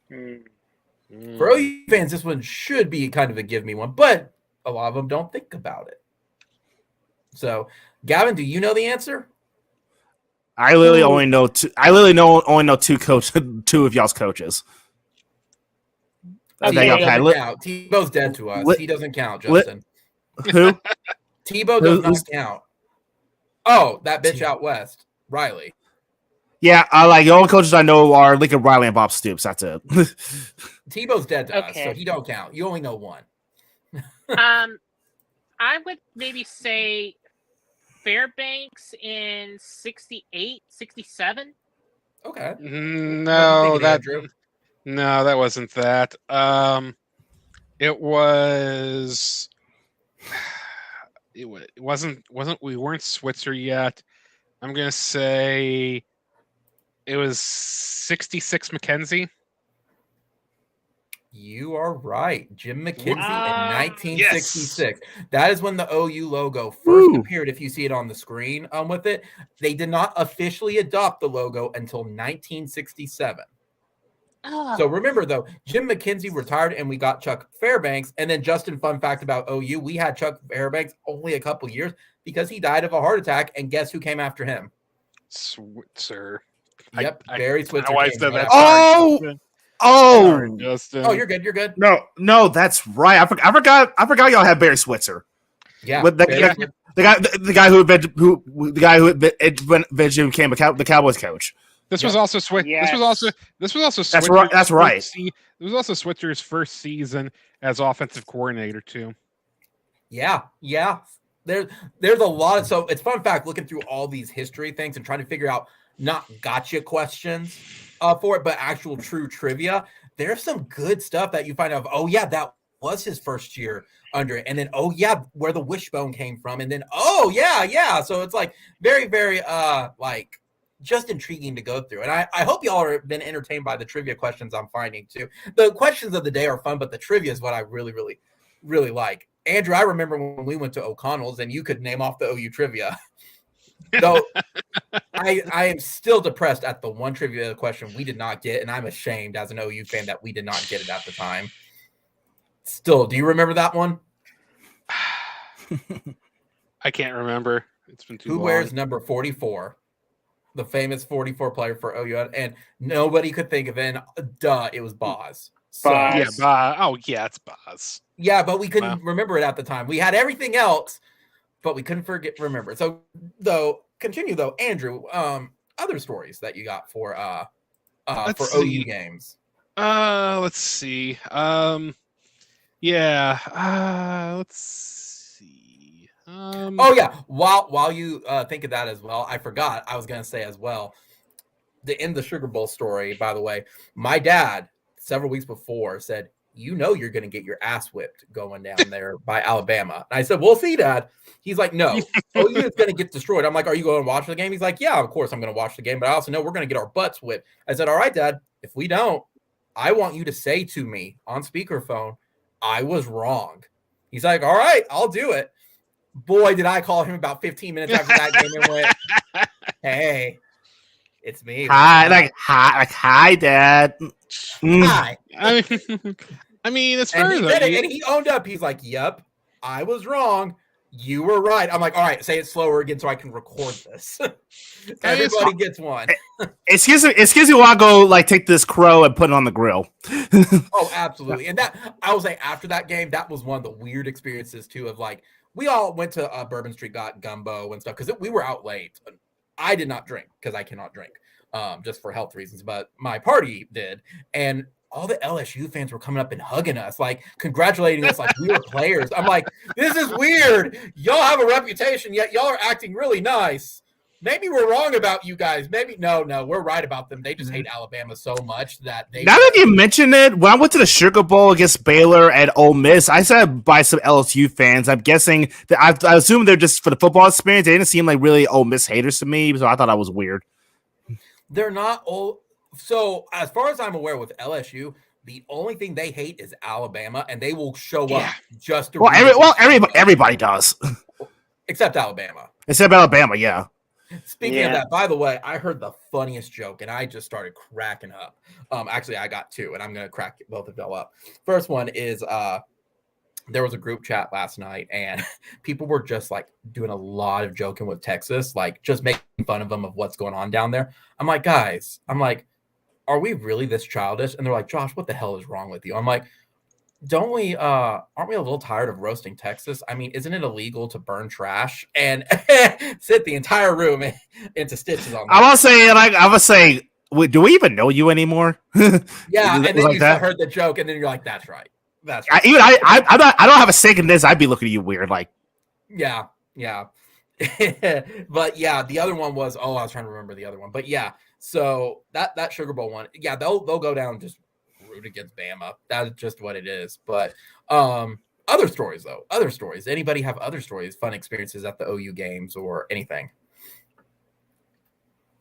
For OU fans, this one should be kind of a give me one, but a lot of them don't think about it. So, Gavin, do you know the answer? I literally only know two. Two of y'all's coaches. Tebow's dead to us. He doesn't count, Justin. Who? Tebow does not count. Oh, that bitch out west, Riley. Yeah, the only coaches I know are Lincoln Riley and Bob Stoops. That's it. Tebow's dead to us, so he don't count. You only know one. I would maybe say Fairbanks in 68, 67. Okay. No, that wasn't that. It wasn't we weren't Switzer yet. I'm gonna say it was 66 McKenzie. You are right. Jim McKenzie in 1966. Yes. That is when the OU logo first appeared, if you see it on the screen with it. They did not officially adopt the logo until 1967. So remember, though, Jim McKenzie retired and we got Chuck Fairbanks. And then, Justin, fun fact about OU, we had Chuck Fairbanks only a couple years because he died of a heart attack. And guess who came after him? Switzer. Yep, Barry Switzer. Oh, Justin. Oh, you're good. You're good. No, that's right. I forgot y'all had Barry Switzer. Yeah, the guy who eventually became the Cowboys coach. This was also Switzer. Yes. This was also Switzer. That's right. This was also Switzer's first season as offensive coordinator too. Yeah. There's a lot of, so it's fun fact looking through all these history things and trying to figure out not gotcha questions for it, but actual true trivia. There's some good stuff that you find out. Oh yeah, that was his first year under it. And then, oh yeah, where the wishbone came from. And then, oh yeah. So it's like very, very like just intriguing to go through. And I hope y'all have been entertained by the trivia questions I'm finding too. The questions of the day are fun, but the trivia is what I really, really, really like. Andrew, I remember when we went to O'Connell's and you could name off the OU trivia. So I am still depressed at the one trivia question we did not get, and I'm ashamed as an OU fan that we did not get it at the time. Still, do you remember that one? I can't remember. It's been too long. Who wears number 44? The famous 44 player for OU, and nobody could think of it. And, duh, it was Boz. So, yeah, Boz. Oh yeah, it's Boz. Yeah, but we couldn't remember it at the time. We had everything else, but we couldn't remember it. So continue though, Andrew. Other stories that you got for OU games. Let's see. Let's see. Oh yeah. While you think of that as well, I forgot. I was gonna say as well. The end of the Sugar Bowl story. By the way, my dad several weeks before said, "You know you're going to get your ass whipped going down there by Alabama." And I said, "We'll see, Dad." He's like, "No, OU is going to get destroyed." I'm like, "Are you going to watch the game?" He's like, "Yeah, of course I'm going to watch the game, but I also know we're going to get our butts whipped." I said, "All right, Dad, if we don't, I want you to say to me on speakerphone, I was wrong." He's like, "All right, I'll do it." Boy, did I call him about 15 minutes after that game and went, "Hey, it's me." Hi, Dad. Hi. I mean, it's and fair he though. did it, and he owned up. He's like, "Yep, I was wrong. You were right." I'm like, "All right, say it slower again so I can record this." Everybody gets one. Excuse me, while I go like take this crow and put it on the grill. Oh, absolutely. And that I will say after that game, that was one of the weird experiences too. Of like, we all went to Bourbon Street, got gumbo and stuff because we were out late. I did not drink because I cannot drink, just for health reasons. But my party did, and all the LSU fans were coming up and hugging us, like congratulating us like we were players. I'm like, this is weird. Y'all have a reputation, yet y'all are acting really nice. Maybe we're wrong about you guys. Maybe no, we're right about them. They just hate Alabama so much that they. Now that you mention it, when I went to the Sugar Bowl against Baylor and Ole Miss, I said by some LSU fans. I'm guessing that I assume they're just for the football experience. They didn't seem like really Ole Miss haters to me, so I thought that was weird. They're not old. So as far as I'm aware, with LSU, the only thing they hate is Alabama, and they will show up just to. Everybody does, except Alabama. Except Alabama, yeah. Speaking of that, by the way, I heard the funniest joke, and I just started cracking up. Actually, I got two, and I'm gonna crack both of y'all up. First one is there was a group chat last night, and people were just like doing a lot of joking with Texas, like just making fun of them of what's going on down there. I'm like, guys, are we really this childish? And they're like, Josh, what the hell is wrong with you? I'm like, aren't we a little tired of roasting Texas? I mean, isn't it illegal to burn trash? And sit the entire room into stitches on that. I was saying, do we even know you anymore? Yeah, and then like you heard the joke, and then you're like, that's right. That's right. I don't have a stake in this. I'd be looking at you weird, like. Yeah. But yeah, the other one was, I was trying to remember the other one. But yeah, so that Sugar Bowl one, yeah, they'll go down just root against Bama. That's just what it is. But other stories. Anybody have other stories, fun experiences at the OU games or anything?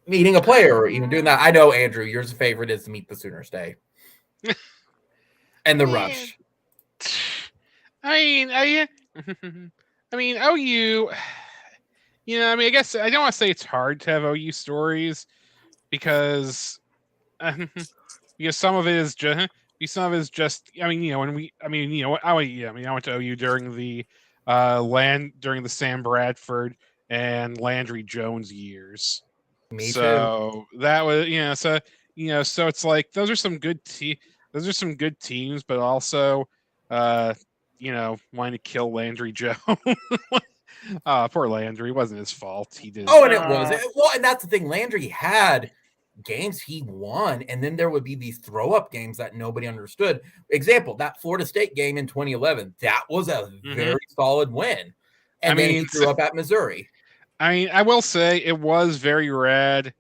Meeting a player or even doing that. I know, Andrew, your favorite is to meet the Sooners Day. And the rush. I mean, OU, I guess I don't want to say it's hard to have OU stories because some of it is just, I went to OU during the during the Sam Bradford and Landry Jones years. Me so too. That was, so it's like those are some good teams, but also wanting to kill Landry Jones. Poor Landry. It wasn't his fault. He did. Oh, and it was. Well, and that's the thing. Landry had games he won, and then there would be these throw-up games that nobody understood. Example, that Florida State game in 2011. That was a very solid win. And then he threw up at Missouri. I mean, I will say it was very rad.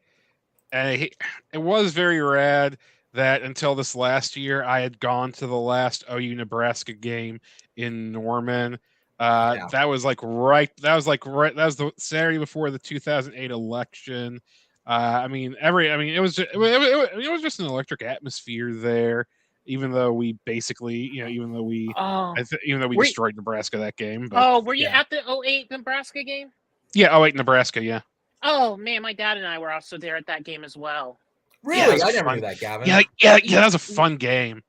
It was very rad that until this last year, I had gone to the last OU Nebraska game in Norman. That was the Saturday before the 2008 election. It was just an electric atmosphere there. Even though we basically, even though we destroyed Nebraska that game. But, were you at the 2008 Nebraska game? Yeah, 2008 Nebraska, yeah. Oh man, my dad and I were also there at that game as well. Really? I never knew that, Gavin. Yeah, that was a fun game.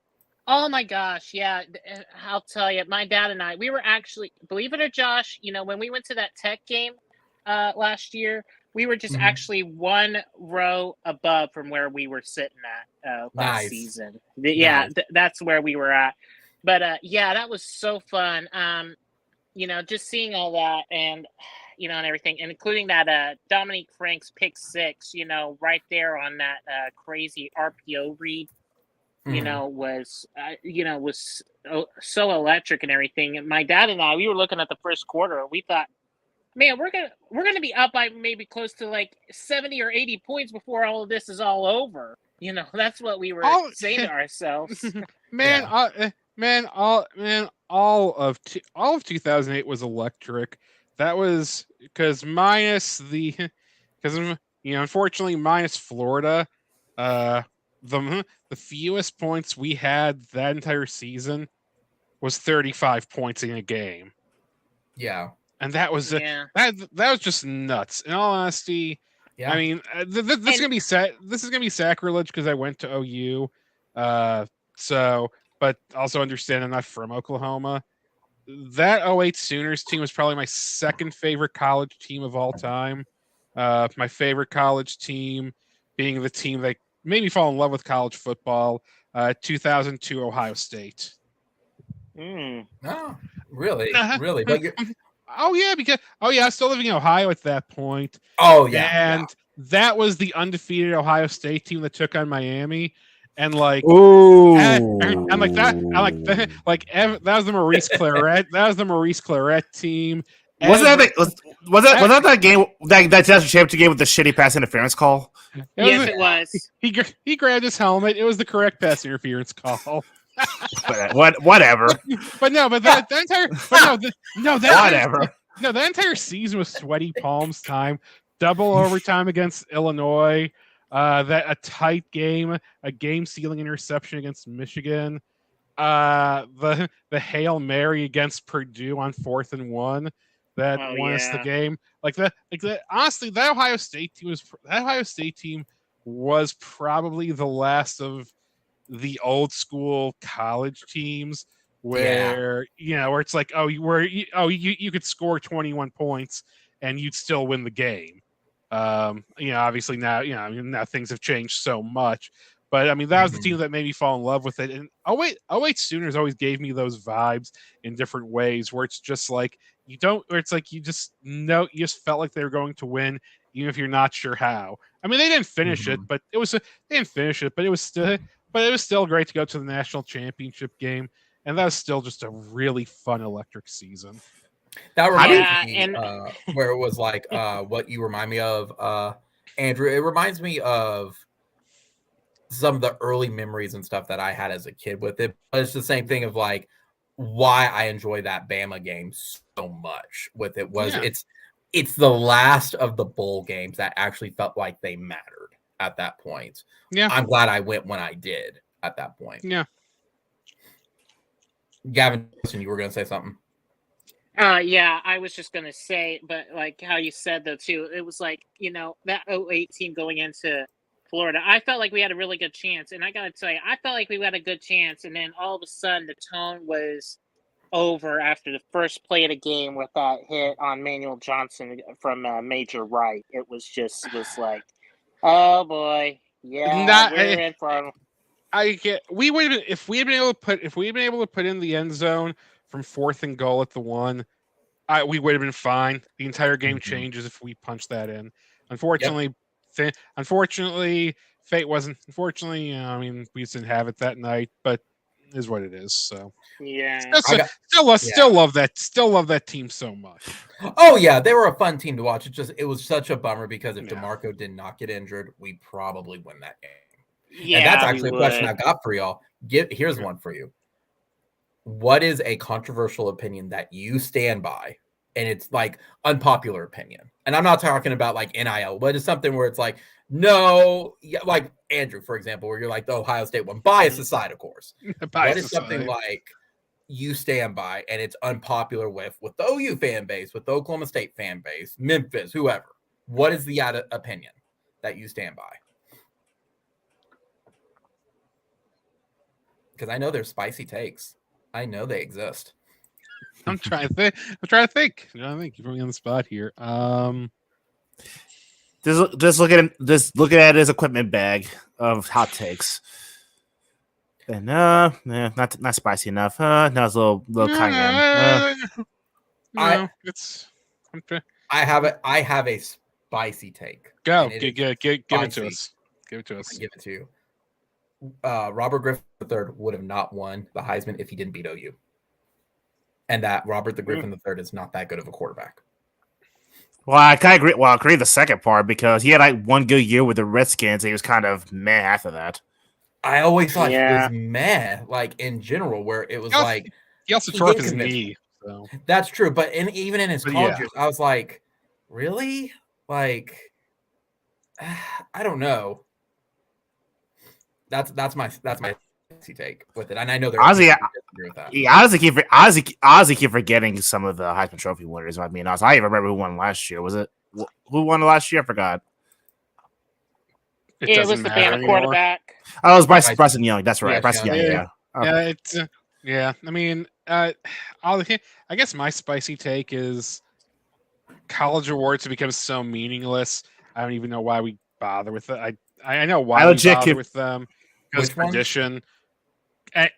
Oh my gosh, yeah. I'll tell you, my dad and I, we were actually, believe it or Josh, when we went to that Tech game last year, we were just actually one row above from where we were sitting at last season. Yeah, that's where we were at. But that was so fun. Just seeing all that and and everything, including that Dominique Frank's pick six, right there on that crazy RPO read, was so electric and everything. And my dad and I, we were looking at the first quarter and we thought, man, we're gonna be up by maybe close to like 70 or 80 points before all of this is all over. That's what we were saying to ourselves. All of 2008 was electric. That was because unfortunately minus Florida, the fewest points we had that entire season was 35 points in a game. Yeah. And that was that was just nuts. In all honesty, I mean, this is gonna be sacrilege because I went to OU, but also understand I'm not from Oklahoma. That 2008 Sooners team was probably my second favorite college team of all time. My favorite college team being the team that made me fall in love with college football. 2002 Ohio State. No, really, really, but I was still living in Ohio at that point. Oh yeah, and that was the undefeated Ohio State team that took on Miami, and that was the Maurice Claret. That was the Maurice Claret team. Was that that game that national championship game with the shitty pass interference call? It was. He grabbed his helmet. It was the correct pass interference call. Whatever. That entire season was sweaty palms time. Double overtime against Illinois. A tight game, a game-sealing interception against Michigan. The Hail Mary against Purdue on 4th and 1 that won us the game. Honestly, that Ohio State team was probably the last of the old school college teams where it's like you could score 21 points and you'd still win the game. Obviously now things have changed so much, but I mean that was the team that made me fall in love with it. And 08 Sooners always gave me those vibes in different ways where it's just like you just felt like they were going to win even if you're not sure how. I mean they didn't finish it, but it was still great to go to the national championship game, and that was still just a really fun electric season. That reminds me where it was like what you remind me of, Andrew. It reminds me of some of the early memories and stuff that I had as a kid with it. But it's the same thing of like why I enjoy that Bama game so much with it was it's the last of the bowl games that actually felt like they mattered at that point. Yeah. I'm glad I went when I did at that point. Yeah. Gavin, you were going to say something. I was just going to say, but like how you said though too, it was like, that 08 team going into Florida, I felt like we had a really good chance. And I got to tell you, I felt like we had a good chance. And then all of a sudden the tone was over after the first play of the game with that hit on Manuel Johnson from Major Wright. It was like, oh boy. Yeah. We're in for we would have been if we had been able to put in the end zone from 4th and goal at the 1, we would have been fine. The entire game changes if we punch that in. Unfortunately, fate wasn't. Unfortunately, we just didn't have it that night. But it is what it is. So still love that team so much. Oh yeah, they were a fun team to watch. It was such a bummer because if DeMarco did not get injured, we probably win that game. Yeah, and that's actually a question I've got for y'all. Here's one for you. What is a controversial opinion that you stand by? And it's like unpopular opinion. And I'm not talking about like NIL, but it's something where it's like, no, like Andrew, for example, where you're like the Ohio State one, bias aside, of course. What is something like you stand by and it's unpopular with the OU fan base, with the Oklahoma State fan base, Memphis, whoever? What is the opinion that you stand by? Because I know there's spicy takes. I know they exist. I'm trying to think. You put me on the spot here. Just look at his equipment bag of hot takes. And not spicy enough. No, it's a little cayenne. I have a spicy take. Go give it to us. Give it to us. Give it to you. Robert Griffin III would have not won the Heisman if he didn't beat OU. And that Robert the Griffin III is not that good of a quarterback. Well, I kind of agree. Well, I agree with the second part because he had like one good year with the Redskins. And he was kind of meh after that. I always thought he was meh, like in general, where it was like he also tore up his knee. So. That's true, but even in his college years, I was like, really? Like, I don't know. That's my take with it, and I know there honestly, disagree with that. Honestly, keep forgetting some of the Heisman Trophy winners. I mean, I even remember who won last year. Was it who won last year? I forgot. It was the Bama quarterback. Oh, it was Bryson Young. That's right, Bryson Young. Yeah. Okay. Yeah. I mean, I guess my spicy take is college awards have become so meaningless. I don't even know why we bother with it. I know why we bother with them. Because tradition.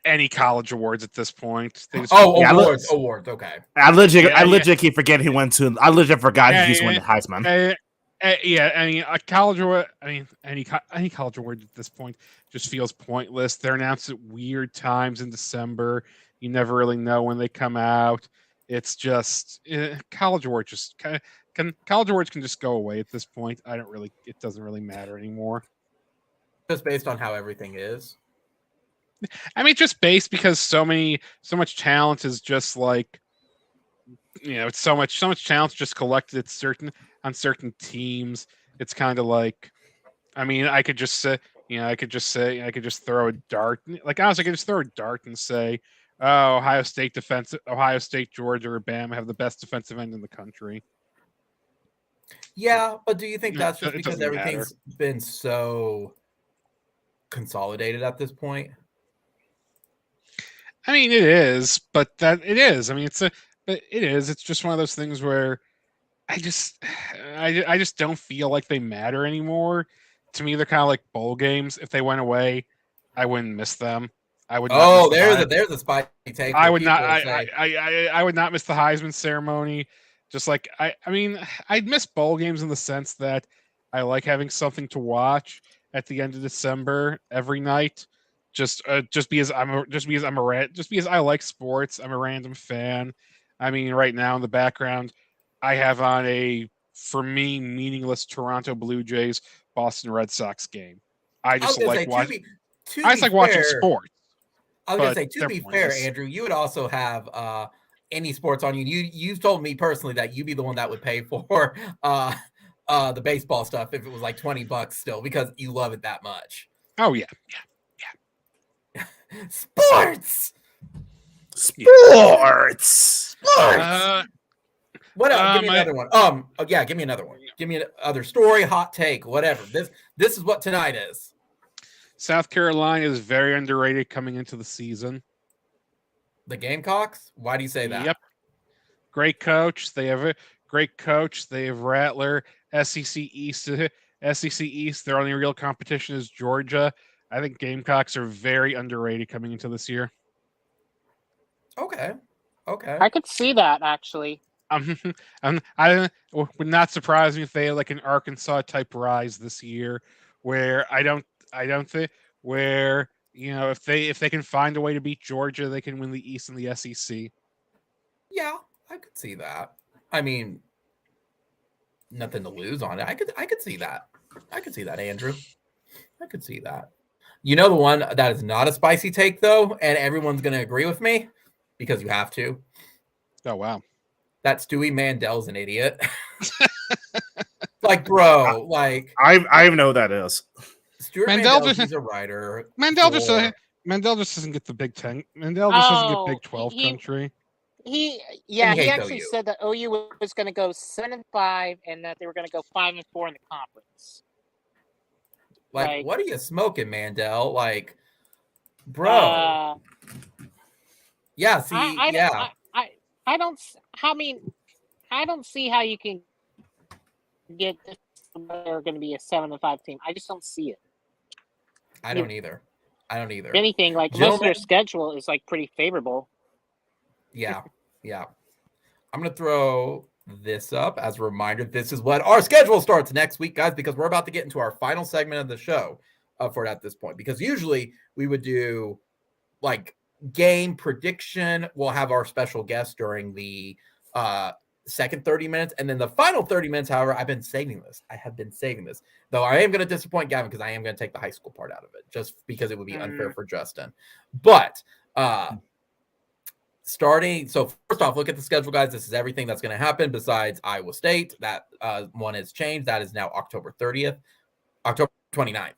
Any college awards at this point. Awards. Okay. I legit keep forgetting who went to. I legit forgot who used to win the Heisman. I mean, a college award. I mean, any college award at this point just feels pointless. They're announced at weird times in December. You never really know when they come out. It's just college awards. College awards can just go away at this point. It doesn't really matter anymore. Just based on how everything is. I mean, just based because so much talent is just like, it's so much talent just collected on certain teams. It's kind of like, I mean, I could just throw a dart. Like, honestly, I could just throw a dart and say, oh, Ohio State, Georgia, or Bama have the best defensive end in the country. Yeah, but do you think that's just because everything's been so consolidated at this point? I mean, it is, but it is. I mean, it is. It's just one of those things where I just don't feel like they matter anymore. To me, they're kind of like bowl games. If they went away, I wouldn't miss them. I would. Oh, there's a spicy take. I would not. I would not miss the Heisman ceremony. Just like I mean, I'd miss bowl games in the sense that I like having something to watch at the end of December every night. Just because I like sports. I'm a random fan. I mean, right now in the background, I have on a, for me, meaningless Toronto Blue Jays Boston Red Sox game. I just like watching. Watching sports. I was gonna say, to be fair, Andrew, you would also have any sports on you. You've told me personally that you'd be the one that would pay for the baseball stuff if it was like $20 still, because you love it that much. Oh yeah. Sports. What else? Give me another one. Give me another one. Give me another story, hot take, whatever. This is what tonight is. South Carolina is very underrated coming into the season. The Gamecocks? Why do you say that? Yep. Great coach. They have a great coach. They have Rattler. SEC East. Their only real competition is Georgia. I think Gamecocks are very underrated coming into this year. Okay. I could see that, actually. I would not surprise me if they had like an Arkansas type rise this year, where I don't think where if they can find a way to beat Georgia, they can win the East and the SEC. Yeah, I could see that. I mean, nothing to lose on it. I could see that. I could see that, Andrew. I could see that. You know the one that is not a spicy take, though, and everyone's going to agree with me because you have to. Oh, wow. That Stewie Mandel's an idiot. Like, bro, like... I even know who that is. Stuart Mandel, he's a writer. Mandel just doesn't get the Big Ten. Mandel just doesn't get Big 12 country. He actually said that OU was going to go 7-5 and that they were going to go 5-4 in the conference. Like, what are you smoking, Mandel? Like, bro. Yeah. See, I don't see how you can get this. They're going to be a 7-5 team. I just don't see it. I don't either. If anything, like most of their schedule is like pretty favorable. Yeah. I'm going to throw this up as a reminder. This is what our schedule starts next week, guys, because we're about to get into our final segment of the show for it at this point. Because usually we would do like game prediction. We'll have our special guest during the second 30 minutes. And then the final 30 minutes, however, I have been saving this. Though I am going to disappoint Gavin because I am going to take the high school part out of it just because it would be unfair for Justin. But so first off, look at the schedule, guys. This is everything that's going to happen besides Iowa State. That one has changed. That is now October 29th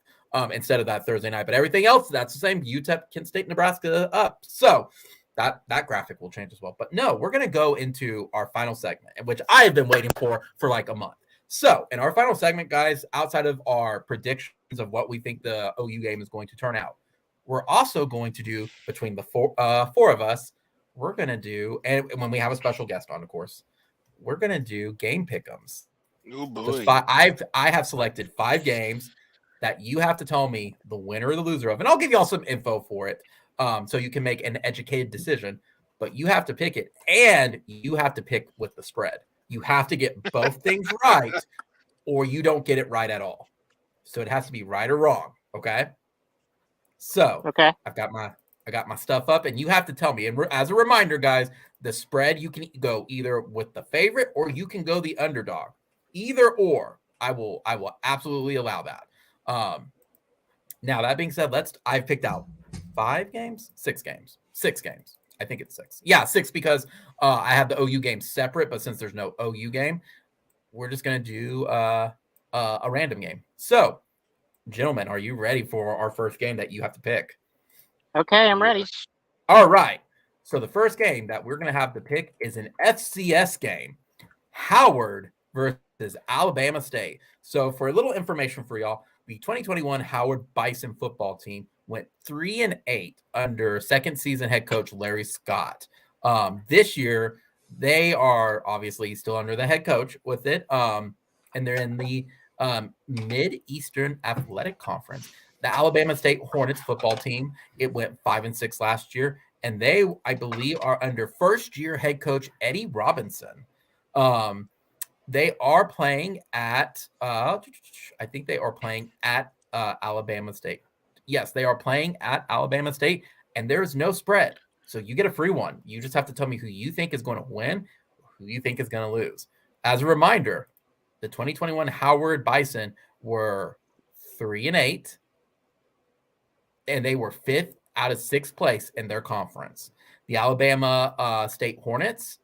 instead of that Thursday night. But everything else, that's the same. UTEP, Kent State, Nebraska up. So that graphic will change as well. But no, we're going to go into our final segment, which I have been waiting for like a month. So in our final segment, guys, outside of our predictions of what we think the OU game is going to turn out, we're also going to do between the four of us, we're going to do, and when we have a special guest on, of course, we're going to do game pick'ems. Oh, boy. I have selected 5 games that you have to tell me the winner or the loser of, and I'll give you all some info for it so you can make an educated decision, but you have to pick it, and you have to pick with the spread. You have to get both things right, or you don't get it right at all. So it has to be right or wrong, okay? So okay. I got my stuff up, and you have to tell me. And as a reminder, guys, the spread, you can go either with the favorite or you can go the underdog. Either or, I will absolutely allow that. Now that being said, I've picked out 6 games. I think it's 6. Yeah, 6 because I have the OU game separate, but since there's no OU game, we're just gonna do a random game. So, gentlemen, are you ready for our first game that you have to pick? Okay, I'm ready. All right. So the first game that we're going to have to pick is an FCS game. Howard versus Alabama State. So for a little information for y'all, the 2021 Howard Bison football team went 3-8 under second season head coach Larry Scott. This year, they are obviously still under the head coach with it. And they're in the Mid-Eastern Athletic Conference. The Alabama State Hornets football team, it went 5-6 last year, and they, I believe, are under first-year head coach Eddie Robinson. They are playing at, I think they are playing at Alabama State. Yes, they are playing at Alabama State, and there is no spread. So you get a free one. You just have to tell me who you think is going to win, who you think is going to lose. As a reminder, the 2021 Howard Bison were 3-8. And they were 5th out of 6th place in their conference. The Alabama State Hornets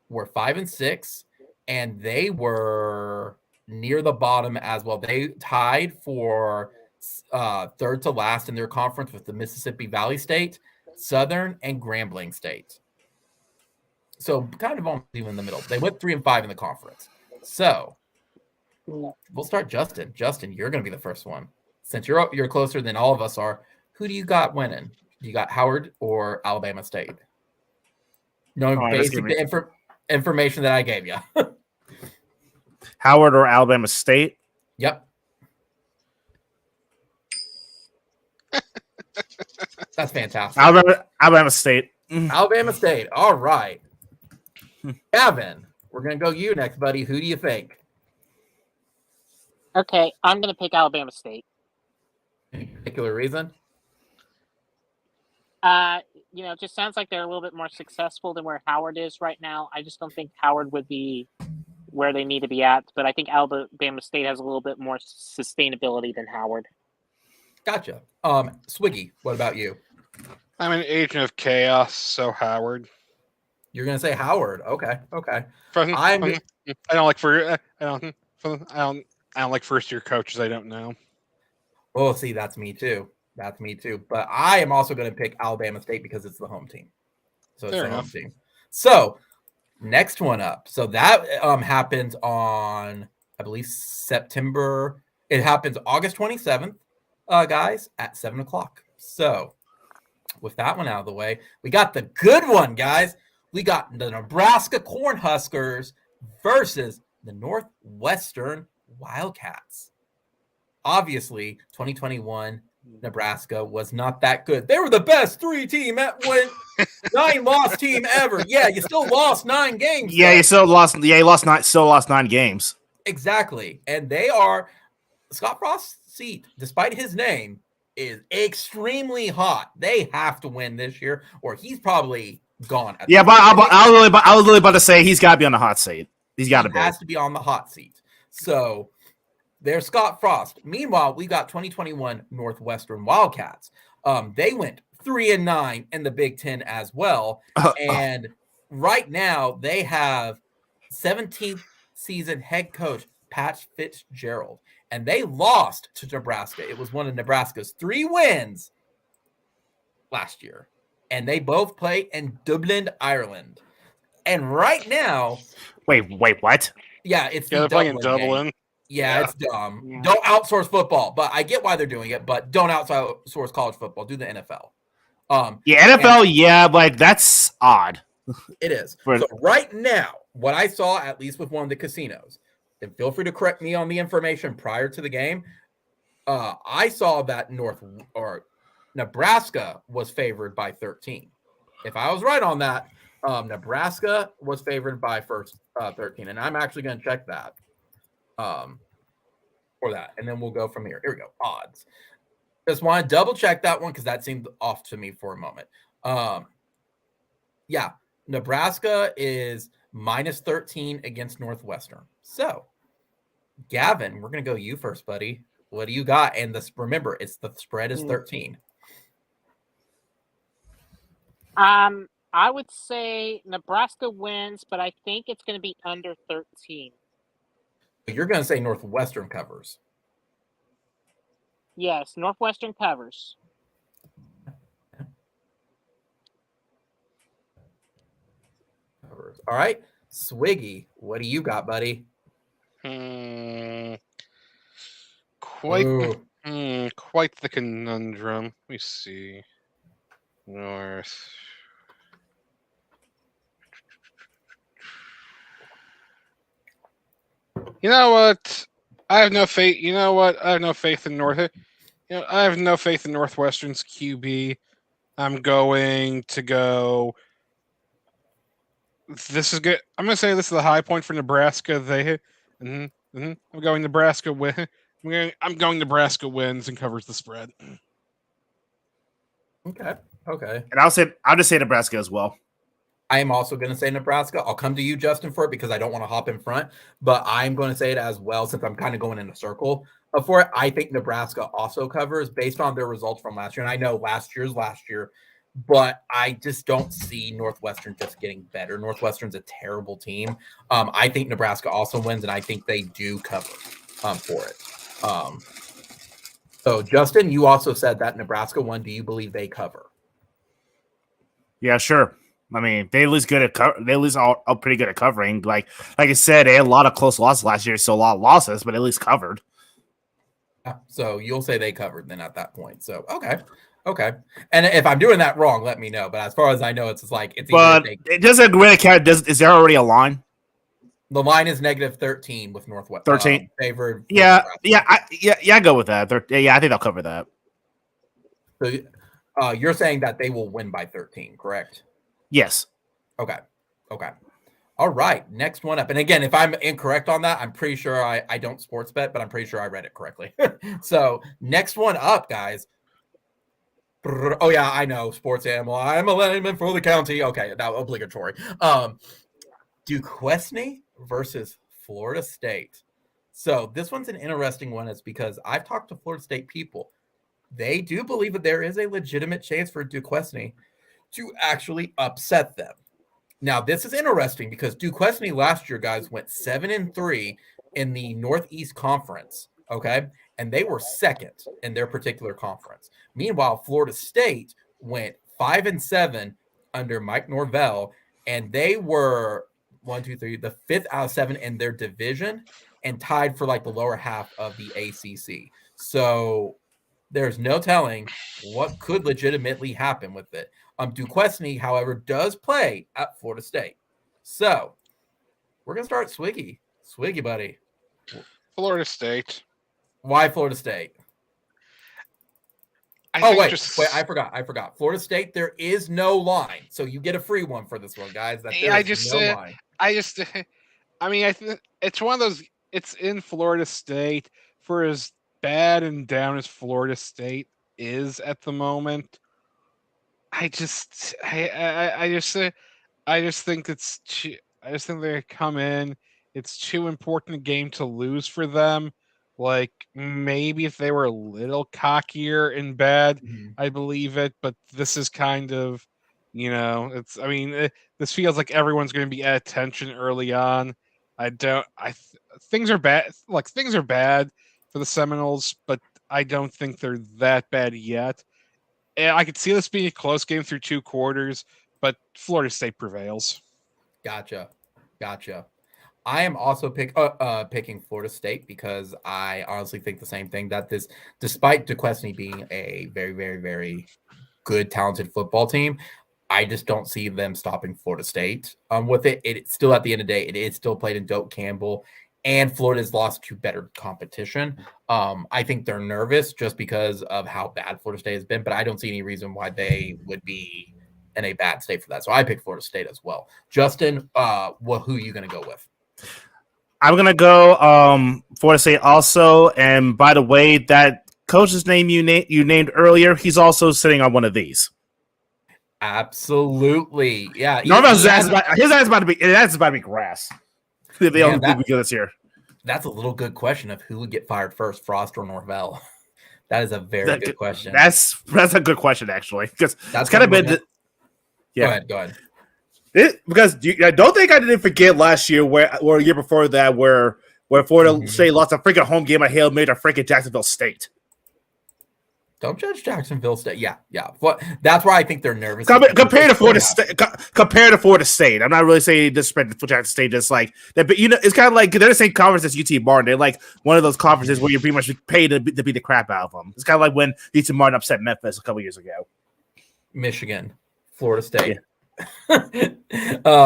were 5-6, and they were near the bottom as well. They tied for 3rd to last in their conference with the Mississippi Valley State, Southern, and Grambling State. So kind of almost even in the middle. They went 3-5 in the conference. So we'll start Justin. Justin, you're going to be the first one. Since you're closer than all of us are, who do you got winning? You got Howard or Alabama State? Knowing basic information that I gave you. Howard or Alabama State? Yep. That's fantastic. Alabama State. Alabama State. All right. Gavin, we're going to go you next, buddy. Who do you think? Okay, I'm going to pick Alabama State. Any particular reason? It just sounds like they're a little bit more successful than where Howard is right now. I just don't think Howard would be where they need to be at, but I think Alabama State has a little bit more sustainability than Howard. Gotcha. Swiggy, what about you? I'm an agent of chaos, so Howard. You're gonna say Howard. Okay. I don't like first year coaches I don't know. Oh, see, that's me too. But I am also going to pick Alabama State because it's the home team. So it's Fair the enough. home team. So next one up. So that happens on, I believe, September. It happens August 27th, guys, at 7:00. So with that one out of the way, we got the good one, guys. We got the Nebraska Cornhuskers versus the Northwestern Wildcats. Obviously, 2021 Nebraska was not that good. They were the best 9-loss team ever. Yeah, you still lost 9 games. Yeah, you still lost. Yeah, you lost 9 games. Exactly, and they are Scott Frost's seat, despite his name, is extremely hot. They have to win this year, or he's probably gone. Yeah, but I was really about to say he's got to be on the hot seat. He has to be on the hot seat. So. There's Scott Frost. Meanwhile, we got 2021 Northwestern Wildcats. They went 3-9 in the Big Ten as well. And right now they have 17th season head coach Pat Fitzgerald. And they lost to Nebraska. It was one of Nebraska's 3 wins last year. And they both play in Dublin, Ireland. And right now... Wait, what? Yeah, it's they're playing Dublin. Game. Yeah, it's dumb. Yeah. Don't outsource football, but I get why they're doing it, but don't outsource college football. Do the NFL. NFL, but that's odd. It is. So right now, what I saw, at least with one of the casinos, and feel free to correct me on the information prior to the game, I saw that Nebraska was favored by 13. If I was right on that, Nebraska was favored by 13, and I'm actually going to check that. For that, and then we'll go from here. Here we go. Odds. Just want to double check that one because that seemed off to me for a moment. Yeah, Nebraska is -13 against Northwestern. So, Gavin, we're gonna go you first, buddy. What do you got? And remember, the spread is 13. I would say Nebraska wins, but I think it's going to be under 13. You're going to say Northwestern covers. Yes, Northwestern covers. All right. Swiggy, what do you got, buddy? Quite the conundrum. Let me see. North. You know what? I have no faith. You know what? I have no faith in I have no faith in Northwestern's QB. I'm going to go. This is good. I'm going to say this is the high point for Nebraska. I'm going Nebraska win. I'm going Nebraska wins and covers the spread. Okay. And I'll just say Nebraska as well. I am also going to say Nebraska. I'll come to you, Justin, for it because I don't want to hop in front, but I'm going to say it as well since I'm kind of going in a circle for it. I think Nebraska also covers based on their results from last year. And I know last year, but I just don't see Northwestern just getting better. Northwestern's a terrible team. I think Nebraska also wins, and I think they do cover for it. So, Justin, you also said that Nebraska won. Do you believe they cover? Yeah, sure. I mean, they at least are pretty good at covering. Like I said, they had a lot of close losses last year, so a lot of losses, but at least covered. So you'll say they covered then at that point. So okay. And if I'm doing that wrong, let me know. But as far as I know, it's like it's. But it doesn't really count. Is there already a line? The line is -13 with Northwest. 13 favored. Yeah. I go with that. I think they'll cover that. So, you're saying that they will win by 13, correct? Yes. Okay. All right. Next one up. And again, if I'm incorrect on that, I'm pretty sure I don't sports bet, but I'm pretty sure I read it correctly. So next one up, guys. Oh yeah, I know. Sports animal. I'm a lineman for the county. Okay, that obligatory. Duquesne versus Florida State. So this one's an interesting one. It's because I've talked to Florida State people. they do believe that there is a legitimate chance for Duquesne to actually upset them. Now, this is interesting because Duquesne last year, guys, went 7-3 in the Northeast Conference, okay? And they were second in their particular conference. Meanwhile, Florida State went 5-7 under Mike Norvell, and they were the fifth out of 7 in their division and tied for like the lower half of the ACC. So there's no telling what could legitimately happen with it. Duquesne, however, does play at Florida State. So we're going to start Swiggy. Swiggy, buddy. Florida State. Why Florida State? Wait, I forgot. Florida State, there is no line. So you get a free one for this one, guys. Line. I mean, I think it's one of those, it's in Florida State. For as bad and down as Florida State is at the moment, I just think it's too, I just think they come in. It's too important a game to lose for them. Like, maybe if they were a little cockier and bad, I believe it. But this is kind of, this feels like everyone's going to be at attention early on. Things are bad. Like, things are bad for the Seminoles, but I don't think they're that bad yet. And I could see this being a close game through 2 quarters, but Florida State prevails. Gotcha. I am also picking Florida State because I honestly think the same thing, that this, despite Duquesne being a very, very, very good, talented football team, I just don't see them stopping Florida State with it. It's still, at the end of the day, it is still played in Doak Campbell, and Florida's lost to better competition. I think they're nervous just because of how bad Florida State has been, but I don't see any reason why they would be in a bad state for that. So I pick Florida State as well. Justin, who are you going to go with? I'm going to go Florida State also. And by the way, that coach's name you named earlier, he's also sitting on one of these. Absolutely. Yeah. His ass is about to be grass. They don't think we get this year. That's a little good question of who would get fired first, Frost or Norvell. That is a very good question. That's a good question, actually, because that's kind of been. Yeah. Go ahead. Because I don't think I didn't forget last year or a year before that where Florida State lost a freaking home game at Hail Mary to freaking Jacksonville State. Don't judge Jacksonville State. Yeah. That's why I think they're nervous. Compared to Florida State, I'm not really saying disrespect to Jackson State. Just like that, but it's kind of like they're the same conference as UT Martin. They're like one of those conferences where you're pretty much paid to beat the crap out of them. It's kind of like when UT Martin upset Memphis a couple years ago. Michigan, Florida State. Yeah.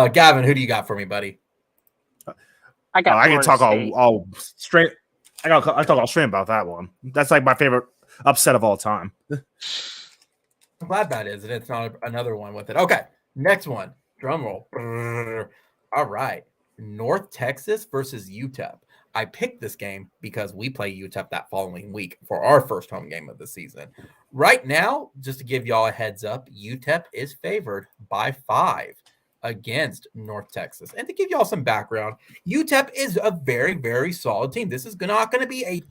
Gavin, who do you got for me, buddy? I can talk all straight. I talk all straight about that one. That's like my favorite upset of all time. I'm glad that is, and it's not another one with it. Okay, next one. Drum roll. All right. North Texas versus UTEP. I picked this game because we play UTEP that following week for our first home game of the season. Right now, just to give y'all a heads up, UTEP is favored by 5 against North Texas. And to give y'all some background, UTEP is a very, very solid team. This is not going to be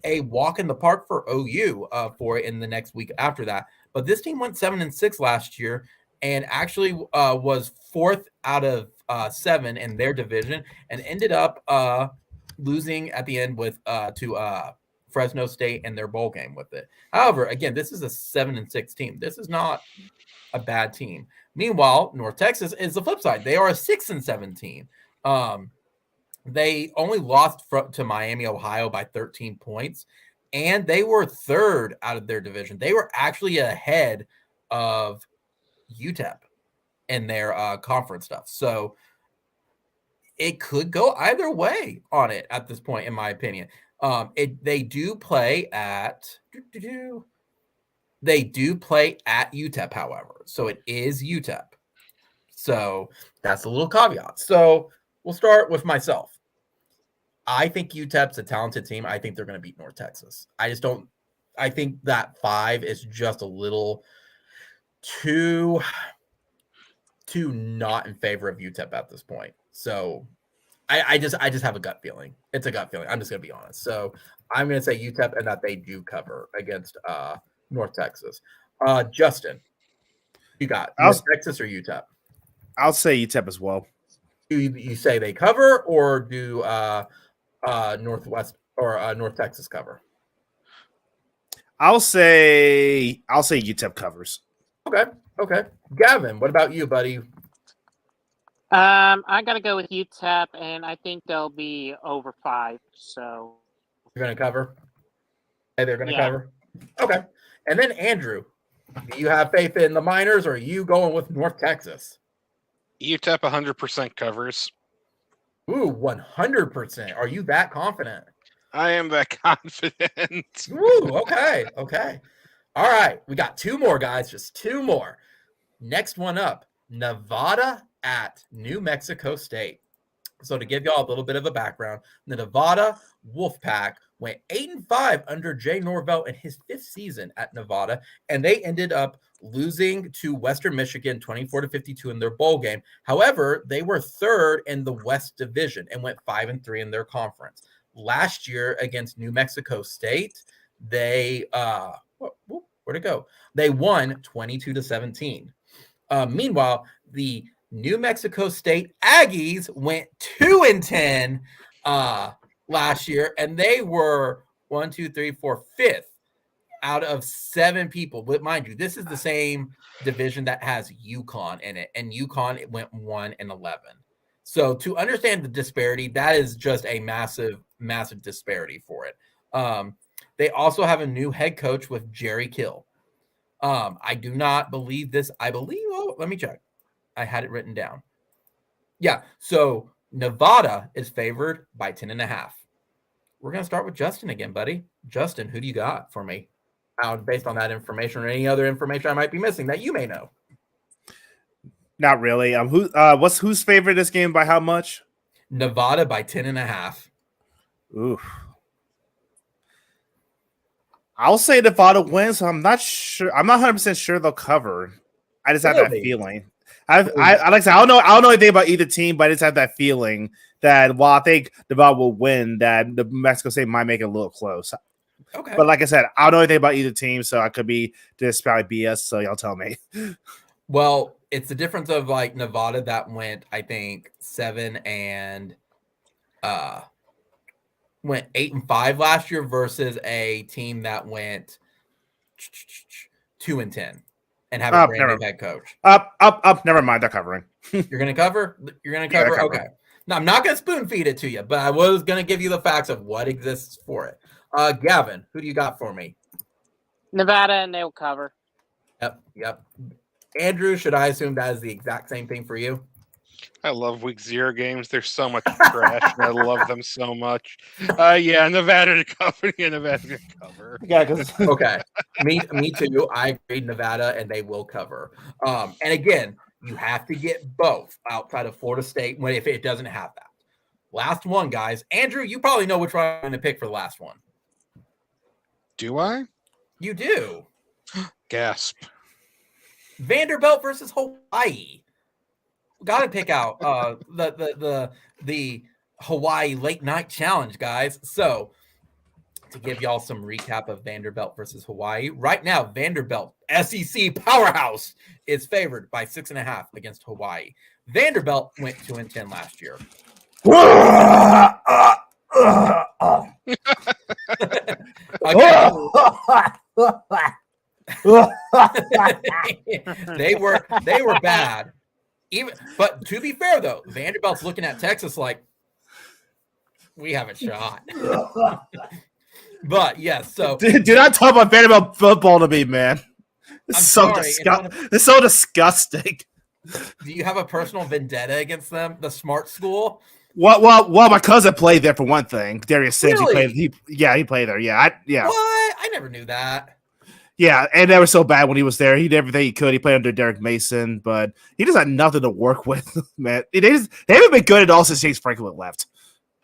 a walk in the park for OU for in the next week after that. But this team went 7-6 last year and actually was 4th out of 7 in their division and ended up losing at the end with to Fresno State in their bowl game with it. However, again, this is a 7-6 team. This is not a bad team. Meanwhile, North Texas is the flip side. They are a 6-7 team. They only lost to Miami, Ohio by 13 points, and they were 3rd out of their division. They were actually ahead of UTEP in their conference stuff. So it could go either way on it at this point, in my opinion. They do play at UTEP, however. So it is UTEP. So that's a little caveat. So we'll start with myself. I think UTEP's a talented team. I think they're going to beat North Texas. I think that 5 is just a little too not in favor of UTEP at this point. So I just have a gut feeling. It's a gut feeling. I'm just going to be honest. So I'm going to say UTEP and that they do cover against North Texas. Justin, you got North Texas or UTEP? I'll say UTEP as well. Do you say they cover, or do Northwest or North Texas cover? I'll say UTEP covers. Okay. Gavin, what about you, buddy? I gotta go with UTEP, and I think they'll be over 5. So you're gonna cover. Hey, they're gonna cover. Okay. And then Andrew, do you have faith in the Miners, or are you going with North Texas? UTEP 100% covers. Ooh, 100%. Are you that confident? I am that confident. Ooh, okay. All right, we got 2 more, guys. Just 2 more. Next one up, Nevada at New Mexico State. So to give y'all a little bit of a background, the Nevada Wolfpack went 8-5 under Jay Norvell in his 5th season at Nevada, and they ended up losing to Western Michigan 24-52 in their bowl game. However, they were 3rd in the West Division and went 5-3 in their conference. Last year against New Mexico State, they where'd it go? They won 22-17. Meanwhile, the New Mexico State Aggies went 2-10 last year, and they were 5th out of 7 people. But mind you, this is the same division that has UConn in it, and UConn went 1-11. So to understand the disparity, that is just a massive disparity for it. They also have a new head coach with Jerry Kill. I do not believe this. Let me check. I had it written down. Yeah, so Nevada is favored by 10.5. We're going to start with Justin again, buddy. Justin, who do you got for me? Based on that information or any other information I might be missing that you may know. Not really. Who's favorite this game by how much? Nevada by 10.5. Ooh. I'll say Nevada wins. I'm not sure. I'm not 100% sure they'll cover. I just have that feeling. I like I say I don't know anything about either team, but I just have that feeling that while I think Nevada will win, that the Mexico State might make it a little close. Okay. But like I said, I don't know anything about either team, so I could be just probably BS. So y'all tell me. Well, it's the difference of like Nevada that went, I think, 8-5 last year versus a team that went 2-10 and have a brand new head coach. Up. Never mind. They're covering. You're gonna cover. Yeah, okay. Now I'm not gonna spoon feed it to you, but I was gonna give you the facts of what exists for it. Gavin, who do you got for me? Nevada, and they'll cover. Yep. Andrew, should I assume that is the exact same thing for you? I love week 0 games. They're so much trash, and I love them so much. Yeah, Nevada to cover. Yeah, Nevada to cover. Yeah, because okay, me too. I agree, Nevada, and they will cover. And again, you have to get both outside of Florida State if it doesn't have that. Last one, guys. Andrew, you probably know which one I'm going to pick for the last one. Do I? You do. Gasp. Vanderbilt versus Hawaii. Got to pick out the Hawaii late night challenge, guys. So to give y'all some recap of Vanderbilt versus Hawaii, right now Vanderbilt, SEC powerhouse, is favored by 6.5 against Hawaii. Vanderbilt went 2-10 last year. They were bad. But to be fair though, Vanderbilt's looking at Texas like we have a shot. But yes, so do not talk about Vanderbilt football to me, man. It's so disgusting. Do you have a personal vendetta against them, the smart school? Well, my cousin played there for one thing. Darius Sims, really? he played there. Yeah. What? I never knew that. Yeah, and that was so bad when he was there. He did everything he could. He played under Derek Mason, but he just had nothing to work with, man. They haven't been good at all since James Franklin left.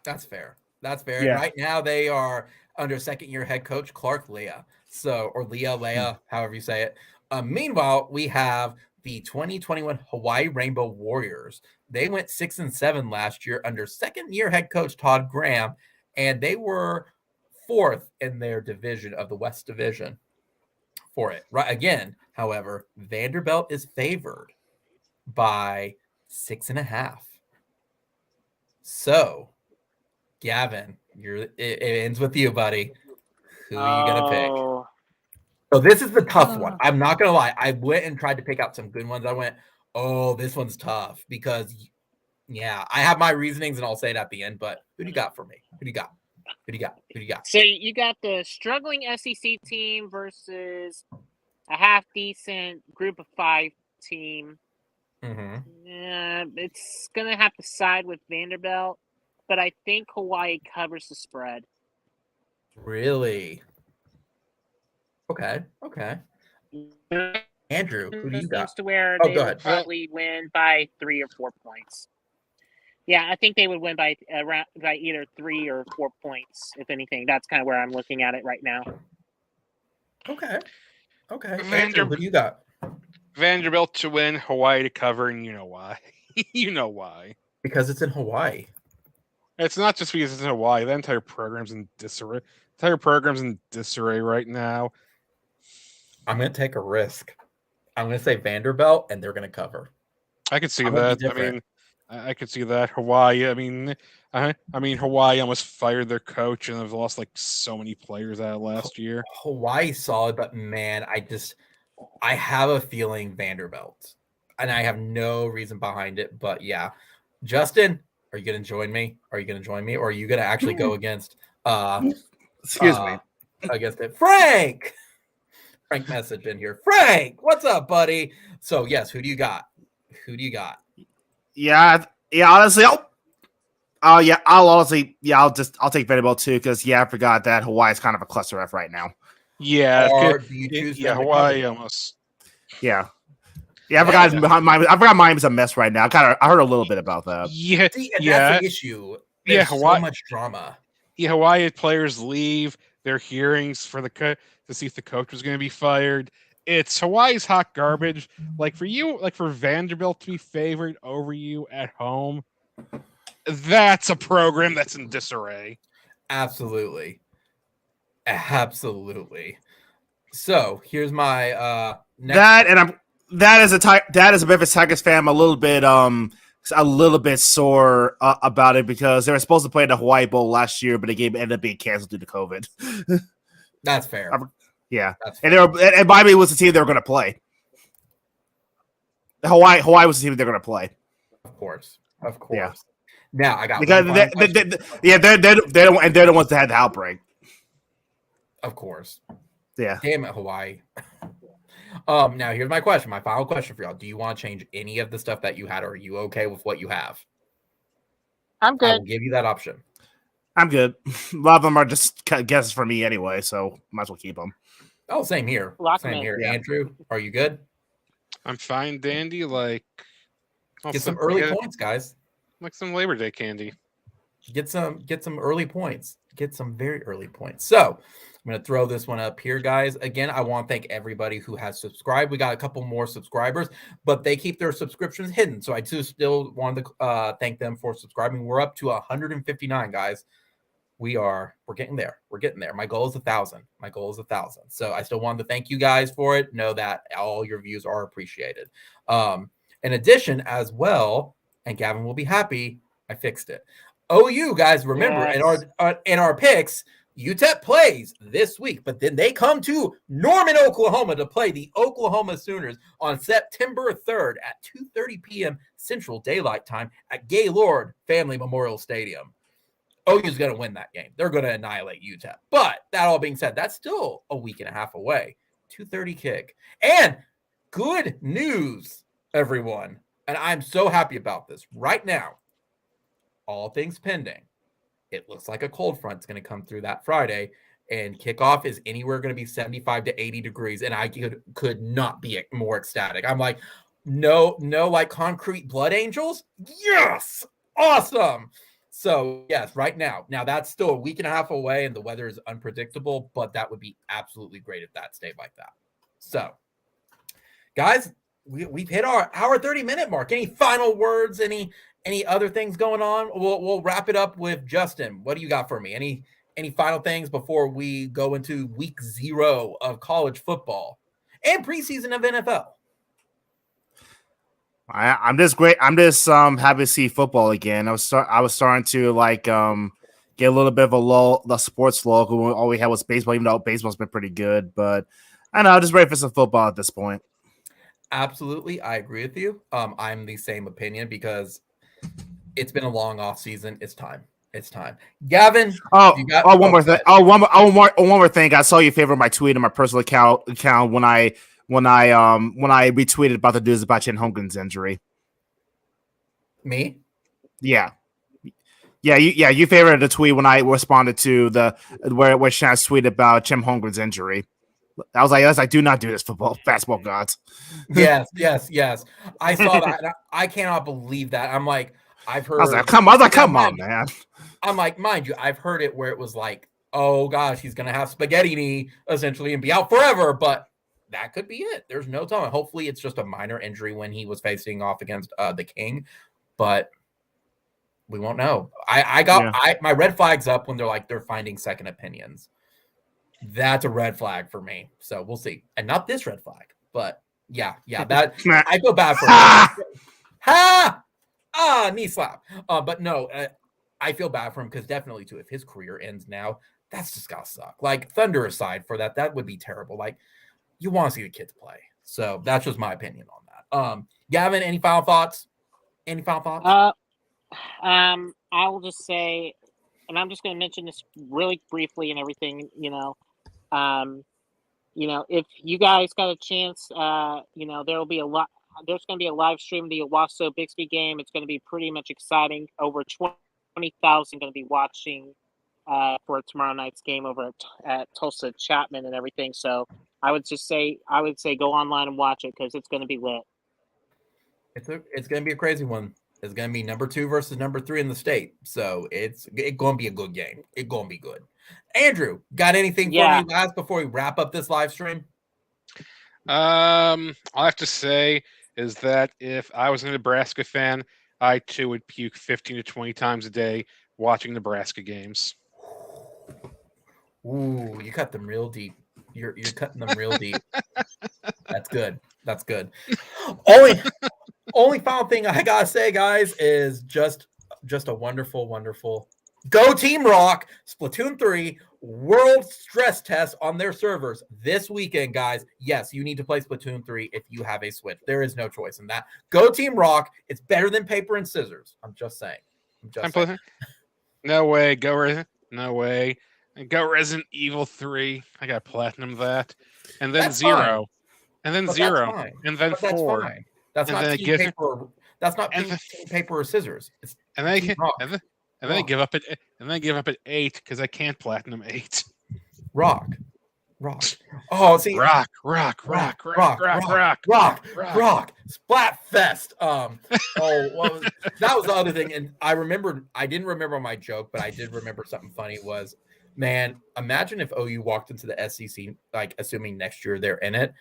That's fair. Yeah. And right now they are under second-year head coach Clark Leah. Leah, however you say it. Meanwhile, we have the 2021 Hawaii Rainbow Warriors. They went 6-7 last year under second-year head coach Todd Graham, and they were 4th in their division of the West Division. for it. Right. Again, however, Vanderbilt is favored by 6.5. So, Gavin, it ends with you, buddy. Who are you gonna pick? So this is the tough one. I'm not gonna lie. I went and tried to pick out some good ones. I went, oh, this one's tough because, yeah, I have my reasonings and I'll say it at the end. But who do you got for me? Who do you got? Who do you got? Who do you got? So you got the struggling SEC team versus a half decent Group of 5 team. It's gonna have to side with Vanderbilt, but I think Hawaii covers the spread. Really? Okay. Andrew, who do you got? To where they would probably win by 3 or 4 points. Yeah, I think they would win by either 3 or 4 points, if anything. That's kind of where I'm looking at it right now. Okay. Andrew, who do you got? Vanderbilt to win, Hawaii to cover, and you know why. You know why. Because it's in Hawaii. It's not just because it's in Hawaii. The entire program's in disarray. Right now. I'm going to take a risk. I'm going to say Vanderbilt, and they're going to cover. I could see that. I mean, I could see that. Hawaii. I mean, Hawaii almost fired their coach, and they've lost like so many players out last year. Hawaii solid, but man, I have a feeling Vanderbilt, and I have no reason behind it. But yeah, Justin, are you going to join me? Or are you going to actually go against? Excuse me. Against it, Frank message in here. Frank, what's up, buddy? So yes, who do you got? Yeah. Honestly, I'll take Vanderbilt too because I forgot that Hawaii's kind of a cluster F right now. Yeah, Hawaii almost. Yeah. I forgot Miami's a mess right now. I heard a little bit about that. That's the issue. There's Hawaii, so much drama. Yeah, Hawaii players leave their hearings for to see if the coach was going to be fired. It's Hawaii's hot garbage. Like for Vanderbilt to be favored over you at home, that's a program that's in disarray. Absolutely. So here's my next that is a Memphis Tigers fan. I'm a little bit sore about it because they were supposed to play the Hawaii Bowl last year, but the game ended up being canceled due to COVID. That's fair. That's fair. And Miami was the team they were going to play. Hawaii was the team they're going to play. Of course. Yeah. Now I got they're the ones that had the outbreak. Of course. Yeah. Damn it, Hawaii. Now here's my question. My final question for y'all. Do you want to change any of the stuff that you had, or are you okay with what you have? I'm good. I will give you that option. I'm good. A lot of them are just guesses for me anyway, so might as well keep them. Oh, same here. Yeah. Andrew, are you good? I'm fine, dandy. Get some early points, guys. Like some Labor Day candy. Get some early points. Get some very early points. So I'm going to throw this one up here, guys. Again, I want to thank everybody who has subscribed. We got a couple more subscribers, but they keep their subscriptions hidden. So I still wanted to thank them for subscribing. We're up to 159, guys. We're getting there. My goal is 1,000. So I still wanted to thank you guys for it. Know that all your views are appreciated. In addition, as well, and Gavin will be happy, I fixed it. OU, guys, remember, in our picks, UTEP plays this week, but then they come to Norman, Oklahoma to play the Oklahoma Sooners on September 3rd at 2:30 p.m. Central Daylight Time at Gaylord Family Memorial Stadium. OU's going to win that game. They're going to annihilate UTEP. But that all being said, that's still a week and a half away. 2:30 kick. And good news, everyone. And I'm so happy about this. Right now, all things pending, it looks like a cold front's going to come through that Friday, and kickoff is anywhere going to be 75 to 80 degrees, and I could not be more ecstatic. I'm like, no, like concrete blood angels? Yes! Awesome! So, yes, right now. Now, that's still a week and a half away, and the weather is unpredictable, but that would be absolutely great if that stayed like that. So, guys, we've hit our hour 30-minute mark. Any final words, any other things going on? We'll wrap it up with Justin. What do you got for me? Any final things before we go into week 0 of college football? and preseason of NFL. I'm just great. I'm just happy to see football again. I was starting to get a little bit of a lull, the sports lull. All we had was baseball, even though baseball's been pretty good. But I know, just ready for some football at this point. Absolutely, I agree with you. I'm the same opinion because it's been a long off season. It's time. It's time. Gavin. One more thing. One more thing. I saw you favor my tweet on my personal account when I retweeted about the news about Chant Holmgren's injury. Me? Yeah. You favored the tweet when I responded to where Chant tweeted about Chant Holmgren's injury. I was like, do not do this, basketball gods. Yes. I saw that. And I cannot believe that. I'm like, I've heard. I was like, come on, man. I'm like, mind you, I've heard it where it was like, oh gosh, he's gonna have spaghetti knee essentially and be out forever. But that could be it. There's no telling. Hopefully, it's just a minor injury when he was facing off against the King, but we won't know. My red flags up when they're finding second opinions. That's a red flag for me. So we'll see. And not this red flag, but yeah, that I feel bad for him. Knee slap. But no, I feel bad for him because definitely too, if his career ends now, that's just gotta suck. Like Thunder aside for that would be terrible. Like you want to see the kids play. So that's just my opinion on that. Gavin, any final thoughts? I will just say, and I'm just going to mention this really briefly and everything, if you guys got a chance, there'll be there's going to be a live stream of the Owasso Bixby game. It's going to be pretty much exciting. Over 20,000 going to be watching for tomorrow night's game over at Tulsa Chapman and everything. So I would say go online and watch it because it's going to be lit. It's going to be a crazy one. It's going to be number 2 versus number 3 in the state. So it's going to be a good game. It's going to be good. Andrew, got anything for me last before we wrap up this live stream? All I have to say is that if I was a Nebraska fan, I too would puke 15 to 20 times a day watching Nebraska games. Ooh, you cut them real deep. You're cutting them real deep. That's good. Only final thing I gotta say, guys, is just a wonderful, wonderful Go Team Rock Splatoon 3 World Stress Test on their servers this weekend, guys. Yes, you need to play Splatoon 3 if you have a Switch. There is no choice in that. Go Team Rock. It's better than paper and scissors. I'm just saying. No way. No way. And go Resident Evil 3. I got platinum that. And then that's 0. Fine. And then but 0. And then 4. That's fine. That's not team paper. That's not team paper or scissors. It's and then I give up at 8 because I can't platinum 8. Rock. Oh, see, rock. Splatfest. That was the other thing, and I didn't remember my joke, but I did remember something funny was, man, imagine if OU walked into the SEC, like assuming next year they're in it,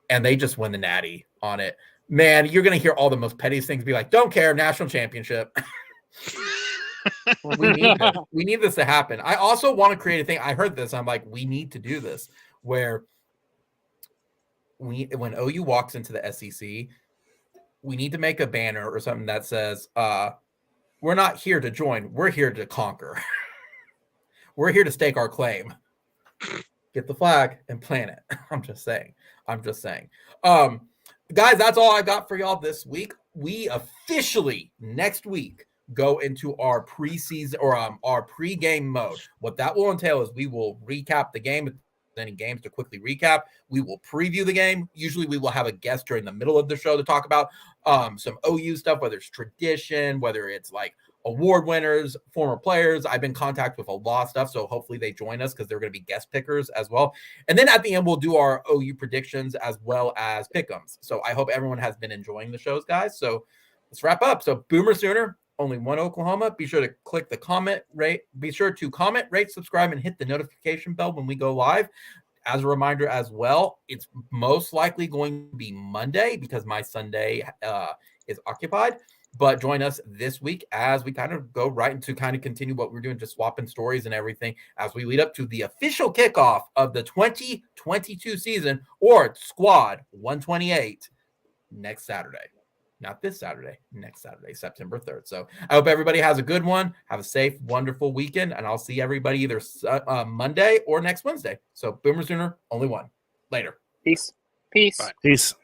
and they just win the natty on it. Man, you're gonna hear all the most pettiest things be like, don't care, national championship. We need this to happen. I also want to create a thing. I heard this. I'm like, we need to do this where when OU walks into the SEC, we need to make a banner or something that says, we're not here to join. We're here to conquer. We're here to stake our claim. Get the flag and plant it. I'm just saying. Guys, that's all I got for y'all this week. We officially next week go into our preseason or our pre-game mode. What that will entail is we will recap the game. If there's any games to quickly recap, we will preview the game. Usually we will have a guest during the middle of the show to talk about some OU stuff, whether it's tradition, whether it's like award winners, former players. I've been in contact with a lot of stuff, so hopefully they join us because they're going to be guest pickers as well. And then at the end, we'll do our OU predictions as well as pick'ems. So I hope everyone has been enjoying the shows, guys. So let's wrap up. So Boomer Sooner, only one Oklahoma. Be sure to click the comment, rate. Be sure to comment, rate, subscribe, and hit the notification bell when we go live. As a reminder as well, it's most likely going to be Monday because my Sunday is occupied. But join us this week as we kind of go right into kind of continue what we're doing, just swapping stories and everything as we lead up to the official kickoff of the 2022 season, or Squad 128, next Saturday. Not this Saturday, next Saturday, September 3rd. So I hope everybody has a good one. Have a safe, wonderful weekend. And I'll see everybody either Monday or next Wednesday. So Boomer Sooner, only one. Later. Peace. Peace. Bye. Peace.